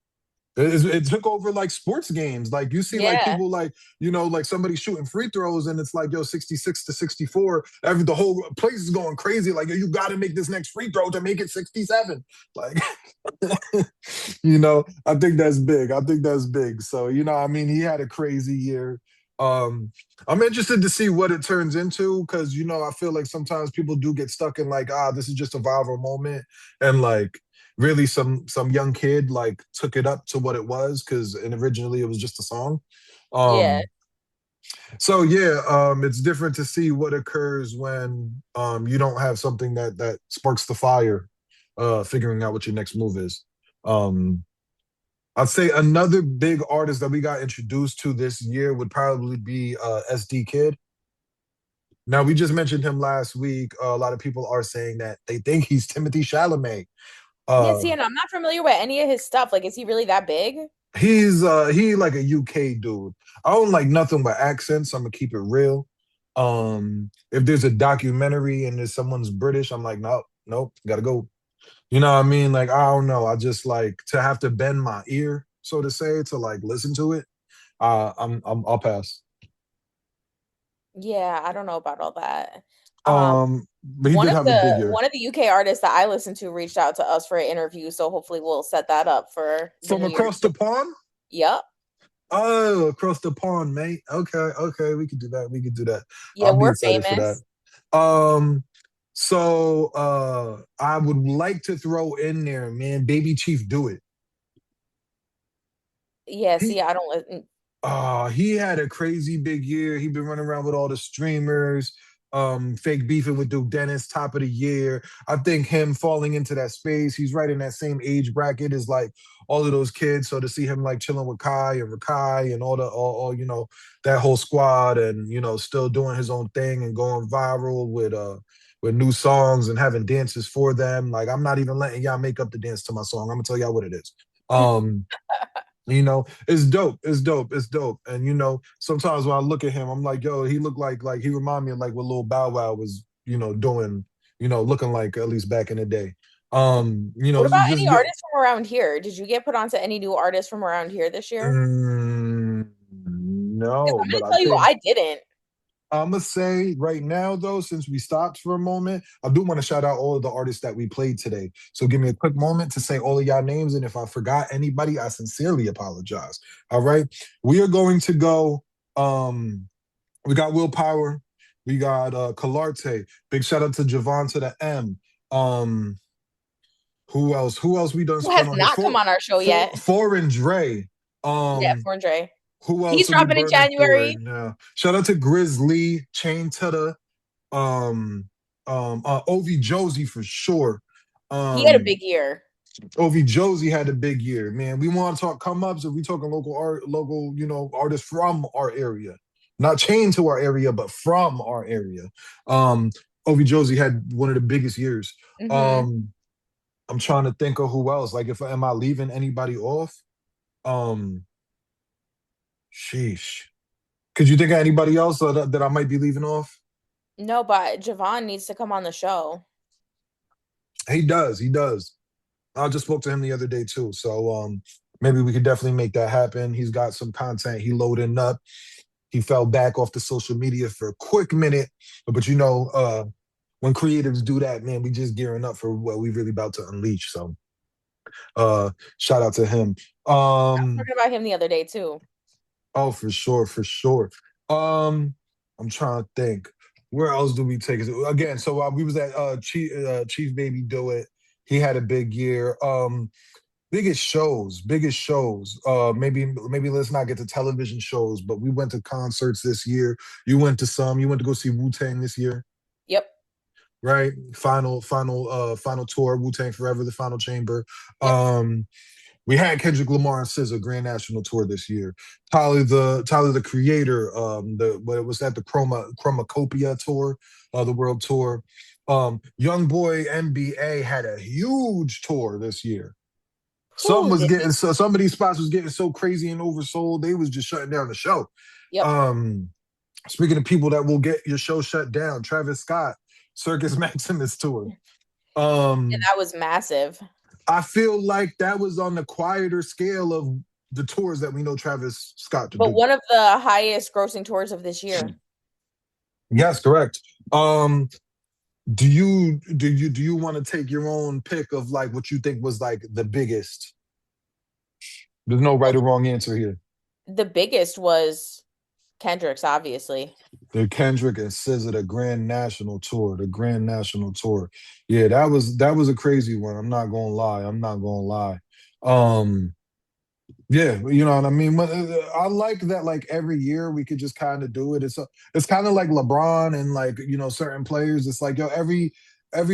it took over like sports games. Like you see like Yeah. people like, like somebody shooting free throws and it's like, yo, 66 to 64. The whole place is going crazy. Like, yo, you got to make this next free throw to make it 67. Like, I think that's big. I think that's big. So, I mean, he had a crazy year. Um, I'm interested to see what it turns into because, I feel like sometimes people do get stuck in like, this is just a viral moment. And like, really some young kid like took it up to what it was and originally it was just a song. Yeah. So yeah, it's different to see what occurs when you don't have something that sparks the fire, figuring out what your next move is. um I'd say another big artist that we got introduced to this year would probably be SD Kid. Now we just mentioned him last week. A lot of people are saying that they think he's Timothy Chalamet. Yeah, uh see, and I'm not familiar with any of his stuff. Like, is he really that big? he like a UK dude. I don't like nothing but accents. I'm gonna keep it real. If there's a documentary and there's someone's British, I'm like, nope, gotta go. You know what I mean? Like, I don't know. I just like to have to bend my ear, so to say, to like listen to it. I'll pass. Yeah, I don't know about all that. Um, But he did have a big year. one of the UK artists that I listened to reached out to us for an interview, so hopefully we'll set that up for the From new year across the too. pond? Yep. Oh, across the pond, mate. Okay, we could do that. We could do that. Yeah, I'll be we're excited for that. famous. So I would like to throw in there, man, Baby Chief Do It. Yeah, He see, I don't he had a crazy big year. He been running around with all the streamers, fake beefing with Duke Dennis, top of the year. I think him falling into that space, he's right in that same age bracket as like all of those kids. So to see him like chilling with Kai and Rakai and all that whole squad and still doing his own thing and going viral with new songs and having dances for them. Like I'm not even letting y'all make up the dance to my song. I'm gonna tell y'all what it is. Um it's dope. It's dope. And sometimes when I look at him, I'm like, yo, he looked like he remind me of like what Lil Bow Wow was, doing, looking like at least back in the day. What about any Just get artists from around here? Did you get put onto any new artists from around here this year? Because no, I'm but gonna I tell you, think I didn't. I'm gonna say right now though, since we stopped for a moment, I do want to shout out all of the artists that we played today. So give me a quick moment to say all of y'all names, and if I forgot anybody, I sincerely apologize. All right, we are going to go. We got Will Power. We got Colarte. Big shout out to Javontothe.m. Um, who else? Who else we done Who has spun on here? not come on our show yet? Foreign Dre. Yeah, Um, Andre. who else He's are we dropping in burning through right January. now? Shout out to Grizzly, Chain to the Ovi Jozi for sure. He had a Um, big year. Ovi Jozi had a big year, man. We want to talk come ups, or we talking local art, local, artists from our area, not chained to our area, but from our area. Um, Ovi Jozi had one of the biggest years. Hmm. Um, I'm trying to think of who else. Like, if am I leaving anybody off? Um, sheesh. Could you think of anybody else that I might be leaving off? No, but Javon needs to come on the show. He does. He does. I just spoke to him the other day too. So maybe we could definitely make that happen. He's got some content he loading up. He fell back off the social media for a quick minute, but when creatives do that, man, we just gearing up for what we really about to unleash. So shout out to him. I was Um talking about him the other day too. oh, for sure, for sure. Um I'm trying to think. Where else do we take it? Again, so we was at Chief Baby Do It. He had a big year. Biggest shows. Maybe let's not get to television shows, but we went to concerts this year. You went to some. You went to go see Wu-Tang this year, Yep. right? Final tour, Wu-Tang Forever, the Final Chamber. Yep. Um, we had Kendrick Lamar and SZA Grand National Tour this year. Tyler the Creator, the what was that? The Chromacopia tour, the World Tour. Young Boy NBA had a huge tour this year. Some Who was did getting he? so some of these spots was getting so crazy and oversold, they was just shutting down the show. Yep. Um, Speaking of people that will get your show shut down, Travis Scott, Circus Maximus tour. And Um, that was massive. I feel like that was on the quieter scale of the tours that we know Travis Scott to But do. one of the highest grossing tours of this year. Yes, correct. Do you want to take your own pick of like what you think was like the biggest? There's no right or wrong answer here. The biggest was Kendrick's, obviously. The Kendrick and SZA, the Grand National Tour, the Grand National Tour. Yeah, that was a crazy one. I'm not gonna lie. I'm not gonna lie. Um, yeah, you know what I mean. I like that. Like every year, we could just kind of do it. It's kind of like LeBron and like certain players. It's like every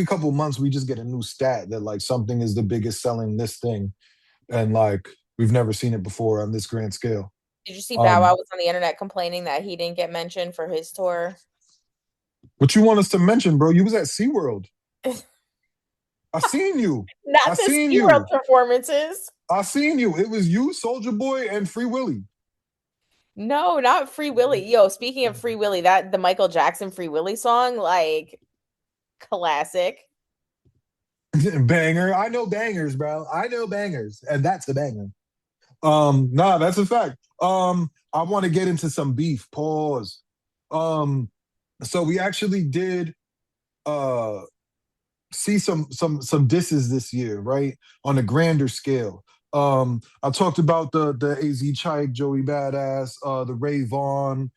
couple months we just get a new stat that like something is the biggest selling this thing, and like we've never seen it before on this grand scale. Did you see Bow Wow Um, was on the internet complaining that he didn't get mentioned for his tour? what you want us to mention, bro? You was at SeaWorld. I seen you. I Not the seen SeaWorld you. performances. I seen you. It was you, Soldier Boy, and Free Willy. No, not Free Willy. Yo, speaking of Free Willy, that the Michael Jackson Free Willy song, like classic. Banger. I know bangers, bro. I know bangers, and that's a banger. Nah, that's a fact. I want to get into some beef. Pause. Um, so we actually did uh see some disses this year, right? On a grander scale. I talked about the AZ Chike, Joey Badass, the Ray Vaughn,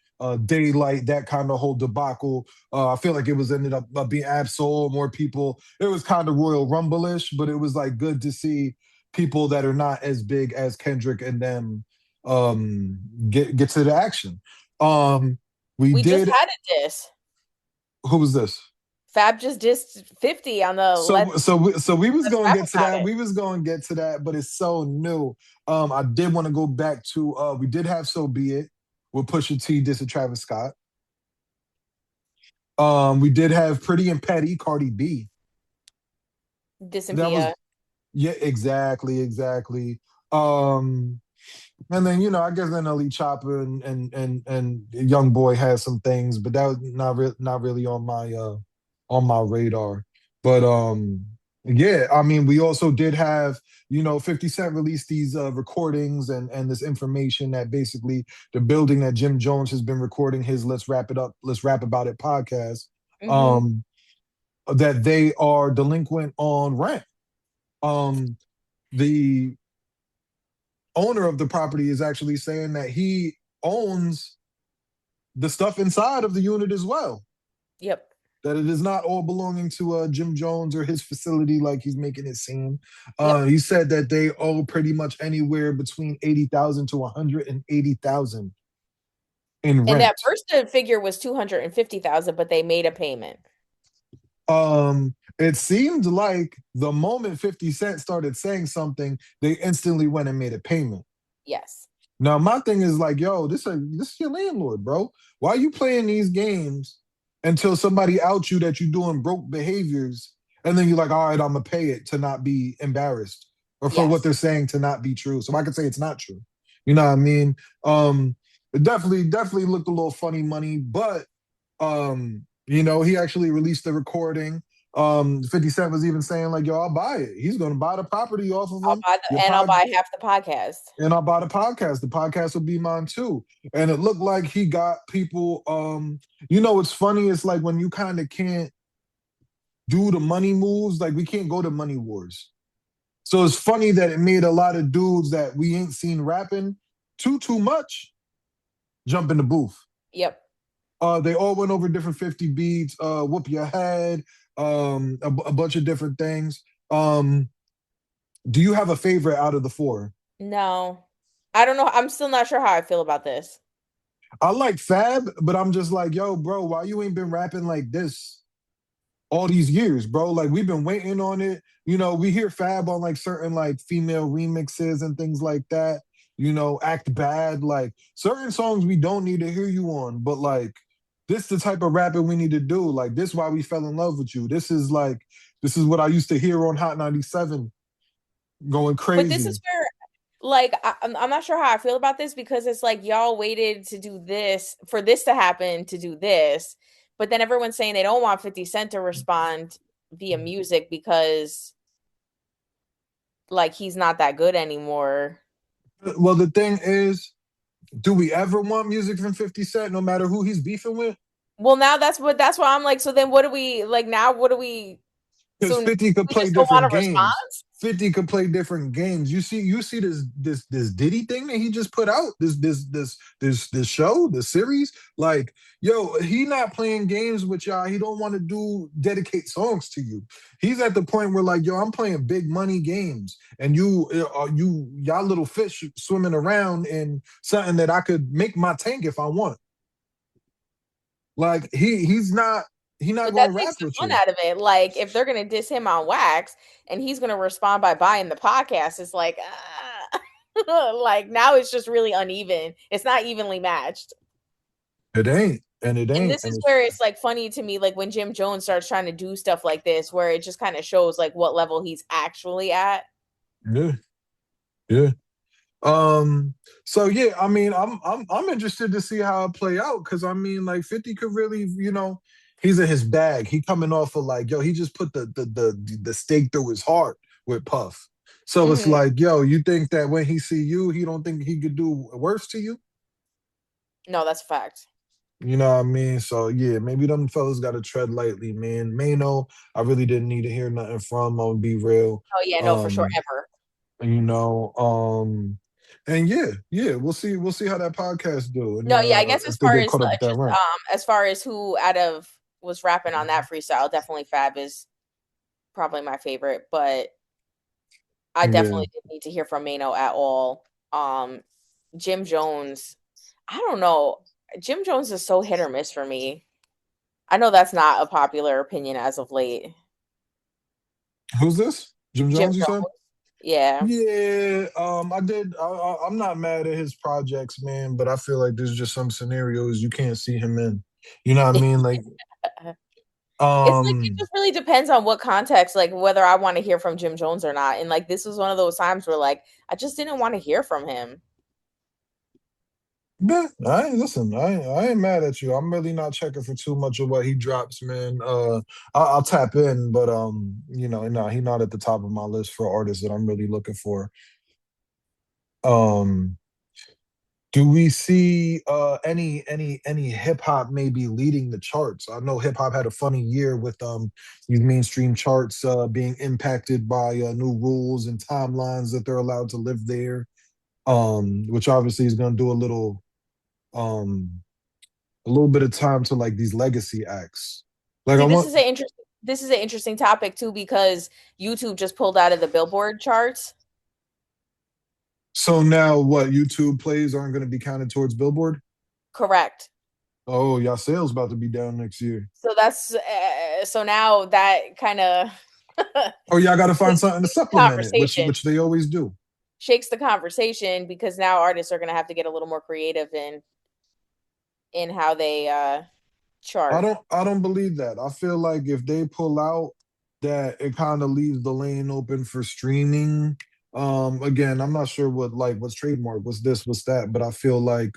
Daylight, that kind of whole debacle. I feel like it was ended up being Absol, more people. It was kind of Royal Rumble-ish, but it was like good to see people that are not as big as Kendrick and them get to the action. Um, we We just did. had a diss. Who was this? Fab just dissed 50 on the So we was Let's gonna Rap get to About that. It. We was gonna get to that, but it's so new. I did want to go back to we did have So Be It with Pusha T diss to Travis Scott. We did have Pretty and Petty, Cardi B. Dissing That was Pia. yeah, exactly. Um, and then I guess then Ali Chopper and Young Boy has some things, but that was not really on my radar. But yeah, I mean, we also did have 50 Cent released these recordings and this information that basically the building that Jim Jones has been recording his Let's Rap About It podcast, Hmm. um, that they are delinquent on rent. Um, the owner of the property is actually saying that he owns the stuff inside of the unit as well. Yep. That it is not all belonging to Jim Jones or his facility like he's making it seem. Yep. He said that they owe pretty much anywhere between 80,000 to 180,000 in And that rent. first figure was 250,000, but they made a payment. It seemed like the moment 50 Cent started saying something, they instantly went and made a payment. Yes. Now my thing is like, yo, this is your landlord, bro. Why are you playing these games until somebody outs you that you're doing broke behaviors, and then you're like, all right, I'm gonna pay it to not be embarrassed or for what Yes. they're saying to not be true. So I can say it's not true. You know what I mean? It definitely looked a little funny money, but he actually released the recording. 50 Cent was even saying, like, yo, I'll buy it. He's gonna buy the property off of I'll him. buy Your and I'll pod buy half the podcast. and I'll buy the podcast. The podcast will be mine too. And it looked like he got people. What's funny? It's like when you kind of can't do the money moves, like we can't go to money wars. So it's funny that it made a lot of dudes that we ain't seen rapping too much jump in the booth. Yep. They all went over different 50 beats, whoop your head, a bunch of different things. Do you have a favorite out of the four? No. I don't know. I'm still not sure how I feel about this. I like Fab, but I'm just like, yo, bro, why you ain't been rapping like this all these years, bro? Like we've been waiting on it. We hear Fab on like certain like female remixes and things like that. Act bad. Like certain songs we don't need to hear you on, but like this the type of rapping we need to do. Like this why we fell in love with you. This is what I used to hear on Hot 97 going But this crazy. is where, like, I'm not sure how I feel about this because it's like y'all waited to do this for this to happen to do this, but then everyone's saying they don't want 50 Cent to respond via music because like he's not that good anymore. Well, the thing is, do we ever want music from 50 Cent, no matter who he's beefing with? Well, now that's why I'm like, so then what do we like now? What do we? Because So 50 could we play just don't want different a games. response. 50 could play different games. You see this Diddy thing that he just put out, this show, the series. Like, yo, he not playing games with y'all. He don't want to dedicate songs to you. He's at the point where like, yo, I'm playing big money games, and y'all little fish swimming around in something that I could make my tank if I want. Like he not But that gonna takes rap the with fun you. out of it. Like if they're gonna diss him on wax and he's gonna respond by buying the podcast, it's like like now it's just really uneven. It's not evenly matched. It ain't, and it And ain't, this and is it's where it's like funny to me, like when Jim Jones starts trying to do stuff like this, where it just kind of shows like what level he's actually at. yeah, yeah. So yeah, I mean, I'm interested to see how it play out because I mean, like 50 could really, he's in his bag. He coming off of like, yo, he just put the stake through his heart with Puff. So it's Hmm. like, yo, you think that when he see you, he don't think he could do worse to you? No, that's a fact. You know what I mean? So yeah, maybe them fellas got to tread lightly, man. Mano, I really didn't need to hear nothing from. I'm gonna be real. Oh yeah, no, for sure, Um, ever. you know, and yeah, we'll see how that podcast do, and No, yeah, I guess if they get caught up with that rent. as far as who out of was rapping on that freestyle, definitely Fab is probably my favorite, but I Yeah, definitely didn't need to hear from Mano at all. Um, Jim Jones, I don't know. Jim Jones is so hit or miss for me. I know that's not a popular opinion as of late. who's this? Jim Jim Jones, you said? Jones, yeah. Yeah, I did. I'm not mad at his projects, man, but I feel like there's just some scenarios you can't see him in. You know what I mean? Like, It's like it um, just really depends on what context, like whether I want to hear from Jim Jones or not. And like this was one of those times where like I just didn't want to hear from him. yeah, I ain't listen. I ain't mad at you. I'm really not checking for too much of what he drops, man. I'll tap in, but no, he not at the top of my list for artists that I'm really looking for. Um, do we see any hip hop maybe leading the charts? I know hip hop had a funny year with these mainstream charts being impacted by new rules and timelines that they're allowed to live there. Which obviously is going to do a little um a little bit of time to like these legacy acts. Like I See, want. this is an interesting topic too because YouTube just pulled out of the Billboard charts. So now what? YouTube plays aren't going to be counted towards Billboard. Correct. Oh, y'all sales about to be down next year. So that's so now that kind of Oh, y'all got to find something to supplement it, conversation which they always do. shakes the conversation because now artists are going to have to get a little more creative in how they chart. I don't believe that. I feel like if they pull out, that it kind of leaves the lane open for streaming. Again, I'm not sure what's trademark, what's this, what's that, but I feel like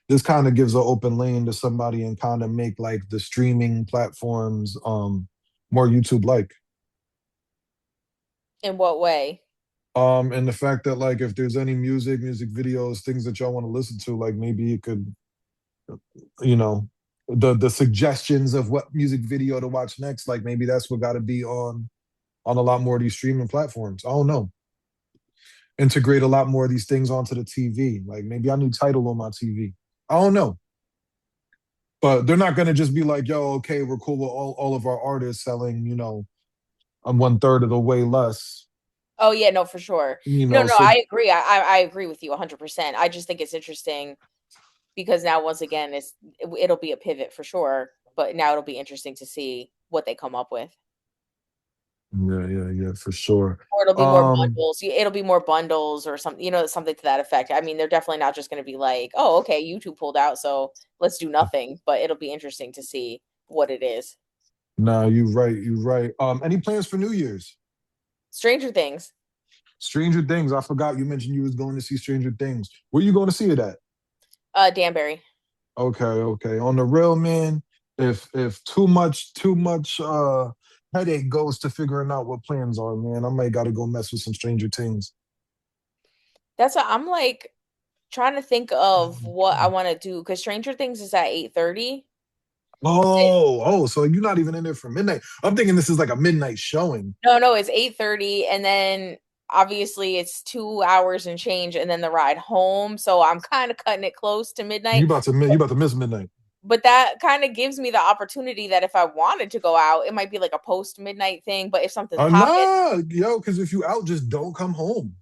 this kind of gives an open lane to somebody and kind of make like the streaming platforms more YouTube like. In what way? And the fact that like if there's any music videos, things that y'all want to listen to, like maybe it could, you know, the suggestions of what music video to watch next, like maybe that's what got to be on a lot more of these streaming platforms. I don't know. Integrate a lot more of these things onto the TV. Like maybe I need title on my TV. I don't know. But they're not gonna just be like, yo, okay, we're cool with all of our artists selling, on one third of the way less. Oh yeah, no, for sure. No, So I agree. I agree with you 100%. I just think it's interesting because now once again it'll be a pivot for sure, but now it'll be interesting to see what they come up with. yeah, for sure. Or it'll be more Um, bundles. It'll be more bundles or something, something to that effect. I mean, they're definitely not just going to be like, "Oh, okay, YouTube pulled out, so let's do nothing." But it'll be interesting to see what it is. nah, you right. Any plans for New Year's? Stranger Things, Stranger Things. I forgot you mentioned you was going to see Stranger Things. Where you going to see it at? Danbury. Okay. On the real, man, if too much headache goes to figuring out what plans are, man, I might gotta go mess with some Stranger Things. That's what I'm like trying to think of what I want to do because Stranger Things is at 8:30. Oh, so you're not even in there for midnight. I'm thinking this is like a midnight showing. No, it's 8:30 and then obviously it's 2 hours and change and then the ride home, so I'm kind of cutting it close to midnight. You about to miss midnight. But that kind of gives me the opportunity that if I wanted to go out, it might be like a post midnight thing, but if something's popping, Nah, yo, because if you out, just don't come home.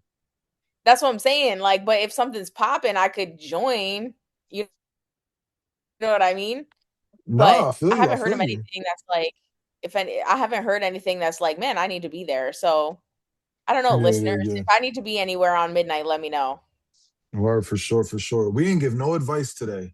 that's what I'm saying, like, but if something's popping, I could join, you know what I mean? But Nah, I feel I you. I haven't heard feel of you. anything that's like if any I haven't heard anything that's like, "Man, I need to be there." So, I don't know, listeners, Yeah. if I need to be anywhere on midnight, let me know. Word for sure, for sure. We didn't give no advice today.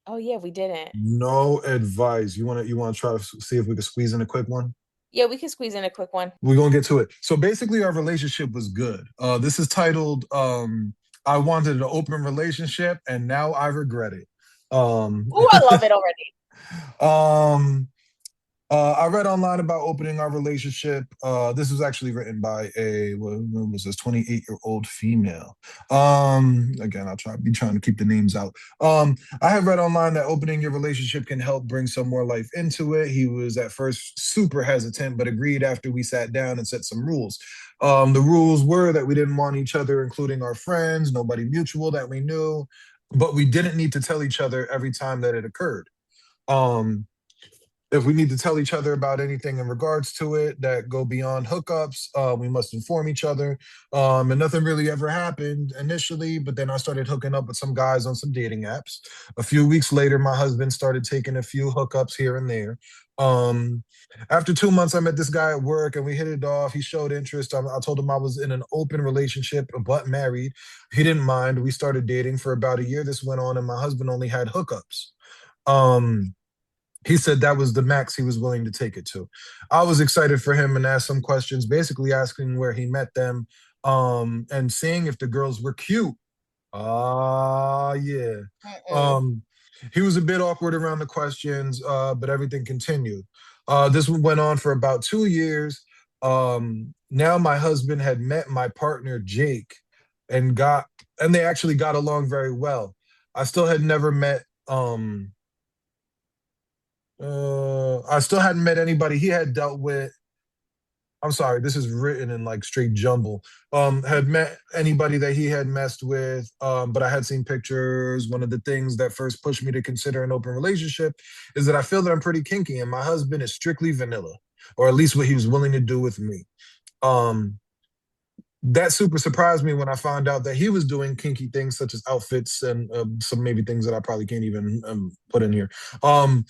Oh, yeah, we didn't. No advice. You wanna try to see if we can squeeze in a quick one? Yeah, we can squeeze in a quick one. We're gonna get to it. So basically, our relationship was good. This is titled "I Wanted an Open Relationship and Now I Regret It." Um, Ooh, I love it already. um, I read online about opening our relationship. This was actually written by what was this 28-year-old female. Again, I'll be trying to keep the names out. I have read online that opening your relationship can help bring some more life into it. He was at first super hesitant, but agreed after we sat down and set some rules. The rules were that we didn't want each other, including our friends, nobody mutual that we knew, but we didn't need to tell each other every time that it occurred. Um, if we need to tell each other about anything in regards to it that go beyond hookups, we must inform each other. And nothing really ever happened initially, but then I started hooking up with some guys on some dating apps. A few weeks later, my husband started taking a few hookups here and there. Um, After 2 months, I met this guy at work and we hit it off. He showed interest. I told him I was in an open relationship but married. He didn't mind. We started dating for about a year. This went on, and my husband only had hookups. Um, he said that was the max he was willing to take it to. I was excited for him and asked some questions, basically asking where he met them, and seeing if the girls were cute. Ah, yeah. Mm-mm. Um, he was a bit awkward around the questions, but everything continued. This one went on for about 2 years. Now my husband had met my partner Jake, and got and they actually got along very well. I still had never met I still hadn't met anybody he had dealt with. I'm sorry, this is written in like straight jumble. Had met anybody that he had messed with, but I had seen pictures. One of the things that first pushed me to consider an open relationship is that I feel that I'm pretty kinky, and my husband is strictly vanilla, or at least what he was willing to do with me. Um, that super surprised me when I found out that he was doing kinky things such as outfits and some maybe things that I probably can't even put in here. Um,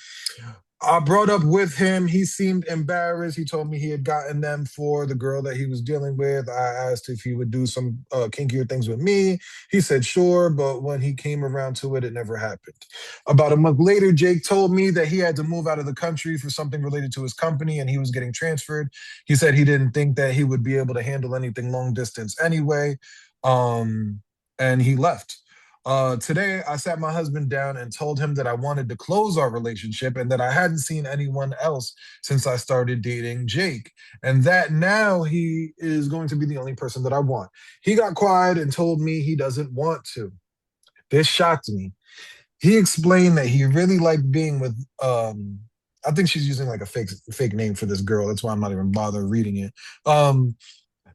I brought up with him. He seemed embarrassed. He told me he had gotten them for the girl that he was dealing with. I asked if he would do some kinkier things with me. He said sure, but when he came around to it, it never happened. About a month later, Jake told me that he had to move out of the country for something related to his company and he was getting transferred. He said he didn't think that he would be able to handle anything long distance anyway. Um, and he left. Today, I sat my husband down and told him that I wanted to close our relationship and that I hadn't seen anyone else since I started dating Jake, and that now he is going to be the only person that I want. He got quiet and told me he doesn't want to. This shocked me. He explained that he really liked being with, I think she's using like a fake name for this girl. That's why I'm not even bothering reading it.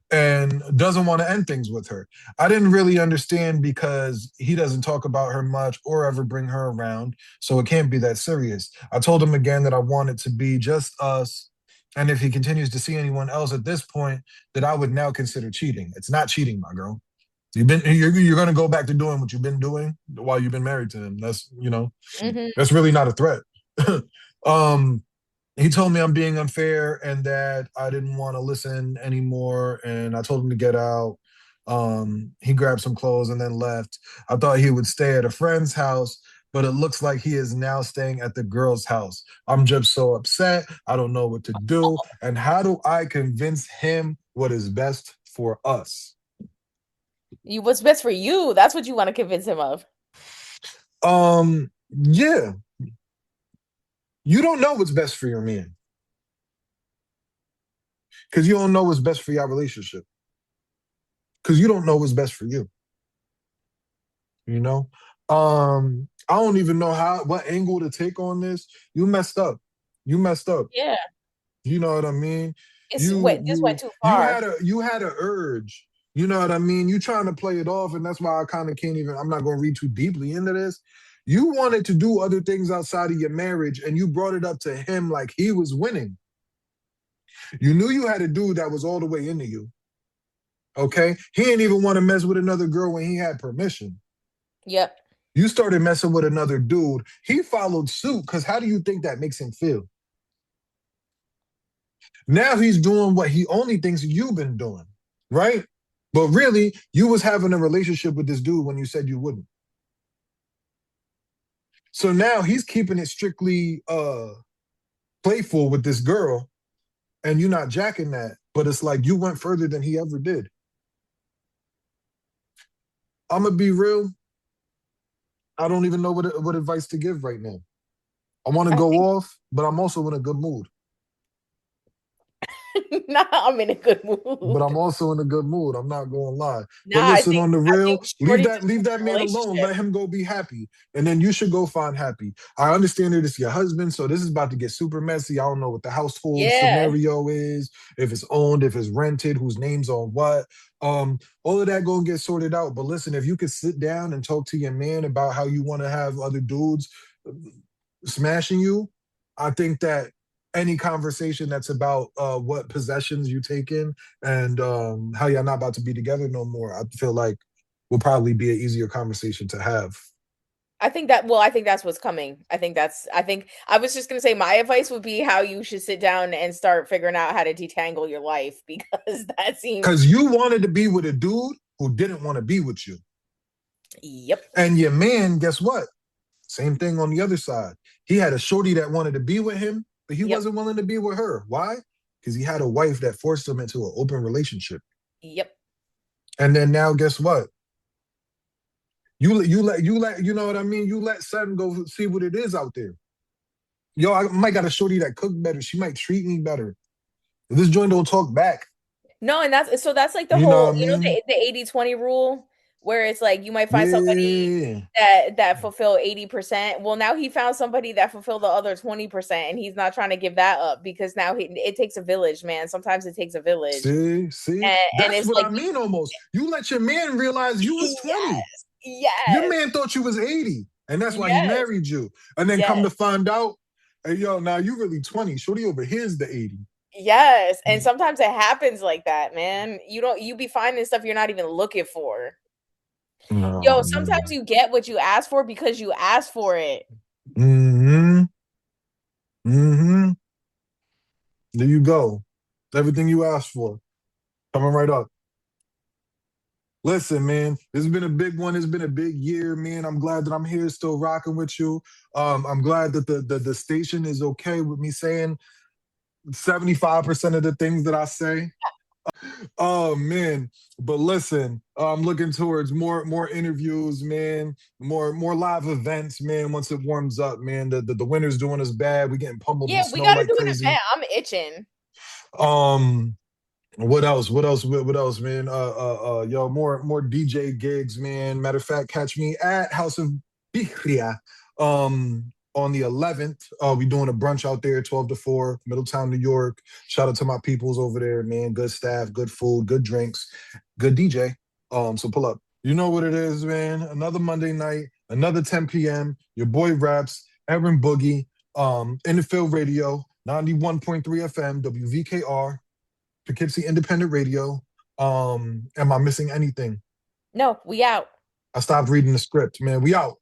And doesn't want to end things with her. I didn't really understand because he doesn't talk about her much or ever bring her around, so it can't be that serious. I told him again that I want it to be just us, and if he continues to see anyone else at this point, that I would now consider cheating. It's not cheating, my girl. You're going to go back to doing what you've been doing while you've been married to him. That's Mm-hmm. that's really not a threat. um, he told me I'm being unfair and that I didn't want to listen anymore. And I told him to get out. He grabbed some clothes and then left. I thought he would stay at a friend's house, but it looks like he is now staying at the girl's house. I'm just so upset. I don't know what to do. And how do I convince him what is best for us? What's best for you? That's what you want to convince him of. Yeah, you don't know what's best for your man because you don't know what's best for your relationship because you don't know what's best for you. You know, I don't even know what angle to take on this. You messed up. You messed up. Yeah. You know what I mean? This went too You far. had a urge. You know what I mean? You trying to play it off, and that's why I kind of can't even. I'm not going to read too deeply into this. You wanted to do other things outside of your marriage, and you brought it up to him like he was winning. You knew you had a dude that was all the way into you. Okay, he didn't even want to mess with another girl when he had permission. Yep. You started messing with another dude. He followed suit because how do you think that makes him feel? Now he's doing what he only thinks you've been doing, right? But really, you was having a relationship with this dude when you said you wouldn't. So now he's keeping it strictly playful with this girl, and you're not jacking that. But it's like you went further than he ever did. I'm gonna be real. I don't even know what advice to give right now. I want to I go think off, but I'm also in a good mood. nah, I'm in a good But I'm mood. also in a good mood. I'm not going to lie. But Nah, listen, on the I think real, Shorty just leave wants that a man alone. relationship. Let him go be happy, and then you should go find happy. I understand that it's your husband, so this is about to get super messy. I don't know what the household Yeah. scenario is, if it's owned, if it's rented, whose name's on what. All of that gonna get sorted out. But listen, if you could sit down and talk to your man about how you want to have other dudes smashing you, I think that any conversation that's about what possessions you take in and how you're not about to be together no more, I feel like will probably be an easier conversation to have. I think that's what's coming. I think I was just gonna say my advice would be how you should sit down and start figuring out how to detangle your life because that seems Because you wanted to be with a dude who didn't want to be with you. yep. And your man, guess what? Same thing on the other side. He had a shorty that wanted to be with him, but he Yep. wasn't willing to be with her. Why? Because he had a wife that forced him into an open relationship. Yep. And then now, guess what? You know what I mean? You let son go see what it is out there. Yo, I might got a shorty that cook better. She might treat me better. If this joint don't talk back. No, and that's like the You know whole, what I mean? the 80/20 rule where it's like you might find somebody Yeah. that fulfill 80%. Well, now he found somebody that fulfill the other 20%, and he's not trying to give that up because now it takes a village, man. Sometimes it takes a village. See, And that's it's what like I mean. Almost, you let your man realize you was 20. yes, Your yes, man thought you was 80, and that's why he yes, married you. And then come yes. to find out, hey yo, now you really 20. Shorty over here's the 80. Yes, and sometimes it happens like that, man. You be finding stuff you're not even looking for. Yo, Oh sometimes man. you get what you ask for because you asked for it. Mm-hmm. Mm-hmm. There you go. Everything you asked for. Coming right up. Listen, man, this has been a big one. It's been a big year, man. I'm glad that I'm here still rocking with you. I'm glad that the station is okay with me saying 75% of the things that I say. Oh man. But listen, I'm looking towards more interviews, man, more live events, man, once it warms up, man. The winter's doing us bad. We getting pummeled in Yeah, we snow gotta like do an crazy. event. I'm itching. Um What else? What else? What else, man? Yo, more DJ gigs, man. Matter of fact, catch me at House of Bihria, on the 11th. We doing a brunch out there, 12 to 4, Middletown, New York. Shout out to my peoples over there, man. Good staff, good food, good drinks, good DJ. So pull up. You know what it is, man. Another Monday night, another 10 p.m. Your boy Raps, Erin Boogie, in the field radio, 91.3 FM, WVKR. Poughkeepsie Independent Radio. Am I missing anything? No, we out. I stopped reading the script, man. We out.